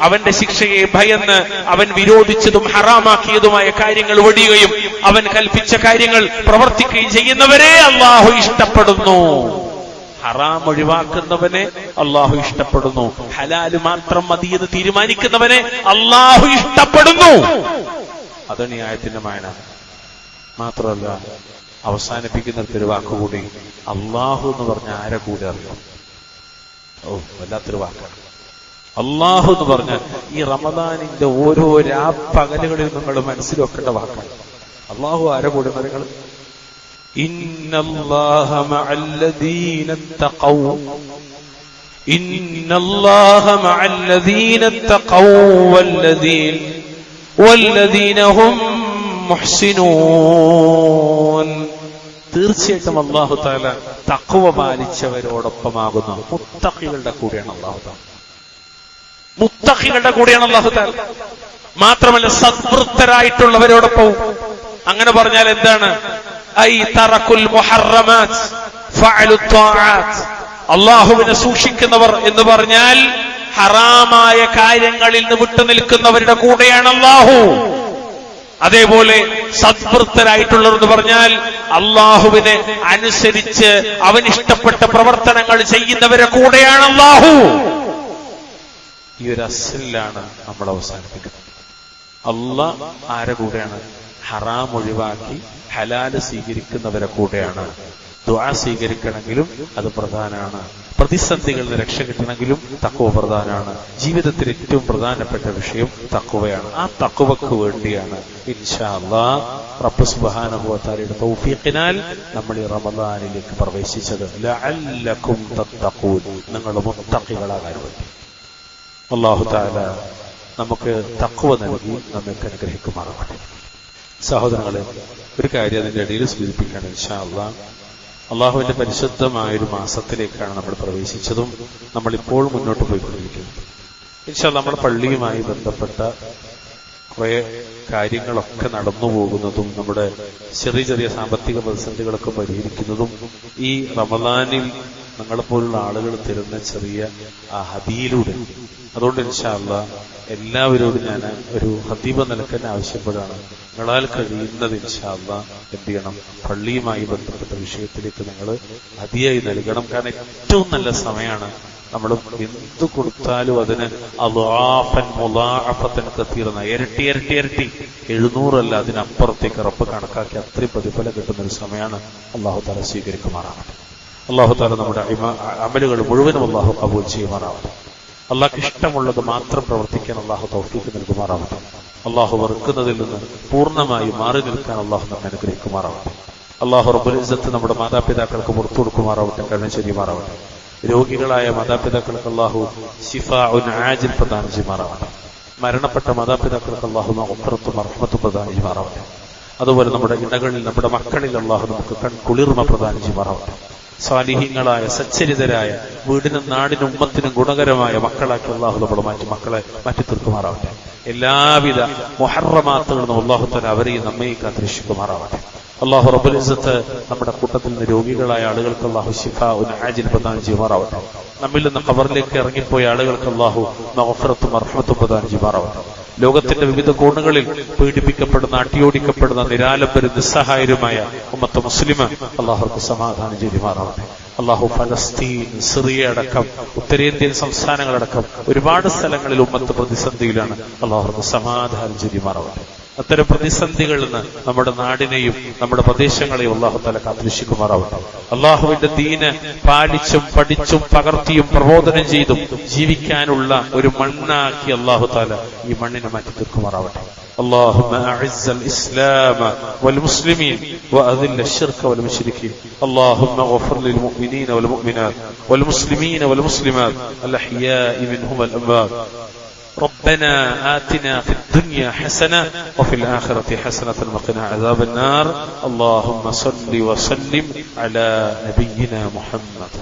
അവന്റെ ശിക്ഷയെ ഭയന്ന് അവൻ വിരോധിച്ചതും ഹറാമാക്കിയതുമായ കാര്യങ്ങൾ വെടിയുകയും അവൻ കൽപ്പിച്ച കാര്യങ്ങൾ പ്രവർത്തിക്കുകയും ചെയ്യുന്നവരെ അല്ലാഹു ഇഷ്ടപ്പെടുന്നു. ഹറാം ഒഴിവാക്കുന്നവനെ അള്ളാഹു ഇഷ്ടപ്പെടുന്നു. ഹലാല് മാത്രം മതിയെന്ന് തീരുമാനിക്കുന്നവനെ അള്ളാഹു ഇഷ്ടപ്പെടുന്നു. അതാണ് ഈ ആയത്തിന്റെ മായന. മാത്രമല്ല, അവസാനിപ്പിക്കുന്നിടത്തൊരു വാക്കുകൂടി, അള്ളാഹു എന്ന് പറഞ്ഞ ആരെ കൂടെ അറിയാം? വല്ലാത്തൊരു വാക്കാണ് അള്ളാഹു എന്ന് പറഞ്ഞാൽ. ഈ റമദാനിന്റെ ഓരോ രാപ്പകലുകളിൽ നിങ്ങൾ മനസ്സിൽ വെക്കേണ്ട വാക്കാണ്. അള്ളാഹു ആരെ കൂടെ നിങ്ങൾ? ഇന്നല്ലാഹ മഅല്ലദീന തഖൗ, ഇന്നല്ലാഹ മഅല്ലദീന തഖൗ വല്ലദീന ഹും മുഹ്സിനൂൻ. തീർച്ചയായിട്ടും അല്ലാഹു തആല തഖ്വ പാലിച്ചവരോടൊപ്പമാകുന്നു. മുത്തഖികളുടെ കൂടെയാണ് അല്ലാഹു തആല. മുത്തഖികളുടെ കൂടെയാണ് അല്ലാഹു തആല. മാത്രമല്ല, സദ്വൃത്തരായിട്ടുള്ളവരോടൊപ്പവും. അങ്ങനെ പറഞ്ഞാൽ എന്താണ്? ഐ തറകുൽ മുഹറമാത് ഫഅലു ത്വാആത്ത്. അല്ലാഹുവിനെ സൂക്ഷിക്കുന്നവർ എന്ന് പറഞ്ഞാൽ ഹറാമായ കാര്യങ്ങളിൽ നിന്ന് വിട്ടുനിൽക്കുന്നവരുടെ കൂടെയാണ് അല്ലാഹു. അതേപോലെ സദ്വൃത്തരായിട്ടുള്ളവർ എന്ന് പറഞ്ഞാൽ അള്ളാഹുവിനെ അനുസരിച്ച് അവനിഷ്ടപ്പെട്ട പ്രവർത്തനങ്ങൾ ചെയ്യുന്നവരെ കൂടെയാണ് അള്ളാഹു. ഈ ഒരു അസ്ലിലാണ് നമ്മൾ അവസാനിപ്പിക്കുന്നത്. അള്ളാഹ് ആരെ കൂടെയാണ്? ഹറാം ഒഴിവാക്കി ഹലാല് സ്വീകരിക്കുന്നവരെ കൂടെയാണ്. ദുആ സ്വീകരിക്കണമെങ്കിലും അത് പ്രധാനമാണ്. പ്രതിസന്ധികളിൽ നിന്ന് രക്ഷ കിട്ടണമെങ്കിലും തഖ്വ പ്രധാനമാണ്. ജീവിതത്തിൽ ഏറ്റവും പ്രധാനപ്പെട്ട വിഷയം തഖ്വയാണ്. ആ തഖ്വക്ക് വേണ്ടിയാണ് ഇൻഷാ അല്ലാഹ് റബ്ബ് സുബ്ഹാനഹു വ തആലയുടെ തൗഫീഖിനാൽ നമ്മൾ ഈ റമദാനിലേക്ക് പ്രവേശിച്ചത്. ലഅല്ലകും തത്തഖൂൻ, നിങ്ങൾ മുത്തഖികളാകാൻ വേണ്ടി. അല്ലാഹു തആല നമുക്ക് തഖ്വ നൽകി നമ്മെ അനുഗ്രഹിക്കുമാറാകട്ടെ. സഹോദരങ്ങളെ, ഒരു കാര്യം അതിന്റെ ഇടയിൽ സൂചിപ്പിക്കണം. ഇൻഷാ അല്ലാഹ് അള്ളാഹുവിന്റെ പരിശുദ്ധമായൊരു മാസത്തിലേക്കാണ് നമ്മൾ പ്രവേശിച്ചതും നമ്മളിപ്പോൾ മുന്നോട്ട് പോയിക്കൊണ്ടിരിക്കുന്നത്. ഇൻഷാ അല്ലാഹ് നമ്മുടെ പള്ളിയുമായി ബന്ധപ്പെട്ട കുറെ കാര്യങ്ങളൊക്കെ നടന്നു പോകുന്നതും നമ്മുടെ ചെറിയ ചെറിയ സാമ്പത്തിക പ്രതിസന്ധികളൊക്കെ പരിഹരിക്കുന്നതും ഈ റമദാനിൽ ഞങ്ങളെപ്പോലുള്ള ആളുകൾ തരുന്ന ചെറിയ ആ ഹദിയിലൂടെ. അതുകൊണ്ട് ഇൻഷാ അല്ലാഹ് എല്ലാവരോടും ഞാൻ ഒരു ഹദീബ നിലക്കാൻ ആവശ്യപ്പെടുകയാണ്. നിങ്ങളാൽ കഴിയുന്നത് ഇൻഷാ അല്ലാഹ് എന്ത് ചെയ്യണം, പള്ളിയുമായി ബന്ധപ്പെട്ട വിഷയത്തിലേക്ക് നിങ്ങൾ ഹദിയായി നൽകണം. കാരണം ഏറ്റവും നല്ല സമയമാണ്. നമ്മൾ എന്ത് കൊടുത്താലും അതിന് അദ്ആഫൻ മുളാഅഫത്തൻ കസീറ, ഇരട്ടി ഇരട്ടി ഇരട്ടി 700 അല്ല അതിനപ്പുറത്തേക്ക് റബ്ബ് കണക്കാക്കി അത്രയും പ്രതിഫലം കിട്ടുന്ന ഒരു സമയമാണ്. അല്ലാഹു തആല സ്വീകരിക്കുമാറാവട്ടെ. അല്ലാഹു തആല നമ്മുടെ അമലുകൾ മുഴുവനും അല്ലാഹു കബൂൽ ചെയ്യുമാറാവട്ടെ. അള്ളാഹ്ക്ക് ഇഷ്ടമുള്ളത് മാത്രം പ്രവർത്തിക്കാൻ അള്ളാഹു തൗഫീഖ് നൽകുമാറാവട്ടെ. അള്ളാഹു വെറുക്കുന്നതിൽ നിന്ന് പൂർണ്ണമായി മാറി നിൽക്കാൻ അള്ളാഹു നമ്മെ അനുഗ്രഹിക്കുമാറാവട്ടെ. അള്ളാഹു റബ്ബുൽ ഇസ്സത്ത് നമ്മുടെ മാതാപിതാക്കൾക്ക് പുറത്തു കൊടുക്കുമാറാവട്ടെ, കരുണ ചെയ്യുമാറാവട്ടെ. രോഗികളായ മാതാപിതാക്കൾക്ക് അള്ളാഹു ശിഫാഉൻ ആജിൽ പ്രദാനം ചെയ്യുമാറാവട്ടെ. മരണപ്പെട്ട മാതാപിതാക്കൾക്ക് അള്ളാഹു മഗ്ഫിറത്തും റഹ്മത്തും പ്രദാനം ചെയ്യുമാറാവട്ടെ. അതുപോലെ നമ്മുടെ ഇണകളിൽ നമ്മുടെ മക്കളിൽ അള്ളാഹു നമുക്ക് കൺകുളിർമ പ്രദാനം ചെയ്യുമാറാവട്ടെ. സ്വാലിഹീങ്ങളായ സച്ചരിതരായ വീടിനും നാടിനും ഉമ്മത്തിനും ഗുണകരമായ മക്കളാക്കി അള്ളാഹു നമ്മൾ മക്കളെ മാറ്റി തീർക്കുമാറാവട്ടെ. എല്ലാവിധ മുഹറമാത്തുകളിൽ നിന്നും അള്ളാഹു തആല അവരെയും നമ്മയും കാത്തുരക്ഷിക്കുമാറാവട്ടെ. അള്ളാഹു റബ്ബുൽ ഇസ്സത്ത് നമ്മുടെ കൂട്ടത്തിൽ നിന്ന് രോഗികളായ ആളുകൾക്ക് അള്ളാഹു ശിഫാഉൻ ആജിൽ പ്രദാനം ചെയ്യുമാറാവട്ടെ. നമ്മിൽ നിന്ന് ഖബറിലേക്ക് ഇറങ്ങിപ്പോയ ആളുകൾക്ക് അള്ളാഹു മഗ്ഫിറത്തും റഹ്മത്തും പ്രദാനം ചെയ്യുമാറാവട്ടെ. ലോകത്തിന്റെ വിവിധ കോണുകളിൽ പീഡിപ്പിക്കപ്പെടുന്ന, അട്ടിയോടിക്കപ്പെടുന്ന നിരാലംബരും നിസ്സഹായരുമായ ഉമ്മത്ത് മുസ്ലിം അള്ളാഹുർക്ക് സമാധാനം ചെയ്യുമാറാവട്ടെ. അള്ളാഹു ഫലസ്തീൻ, സിറിയ അടക്കം ഉത്തരേന്ത്യൻ സംസ്ഥാനങ്ങളടക്കം ഒരുപാട് സ്ഥലങ്ങളിൽ ഉമ്മത്ത് പ്രതിസന്ധിയിലാണ്. അള്ളാഹുർക്ക് സമാധാനം ചെയ്യുമാറാവട്ടെ. അത്തരം പ്രതിസന്ധികളിൽ നിന്ന് നമ്മുടെ നാടിനെയും നമ്മുടെ പ്രദേശങ്ങളെയും അള്ളാഹു തആല കാത്തുരക്ഷിക്കുമാറാവട്ടെ. അള്ളാഹുവിന്റെ ദീന് പാലിച്ചും പഠിച്ചും പകർത്തിയും പ്രബോധനം ചെയ്തും ജീവിക്കാനുള്ള ഒരു മണ്ണാക്കി അള്ളാഹു തആല ഈ മണ്ണിനെ മാറ്റി തീർക്കുമാറാവട്ടെ. اللهم أعز الإسلام والمسلمين وأذل الشرك والمشركين. اللهم اغفر للمؤمنين والمؤمنات والمسلمين والمسلمات الأحياء منهم والأموات. ربنا آتنا في الدنيا حسنة وفي الآخرة حسنة وقنا عذاب النار. اللهم صل وسلم على نبينا محمد.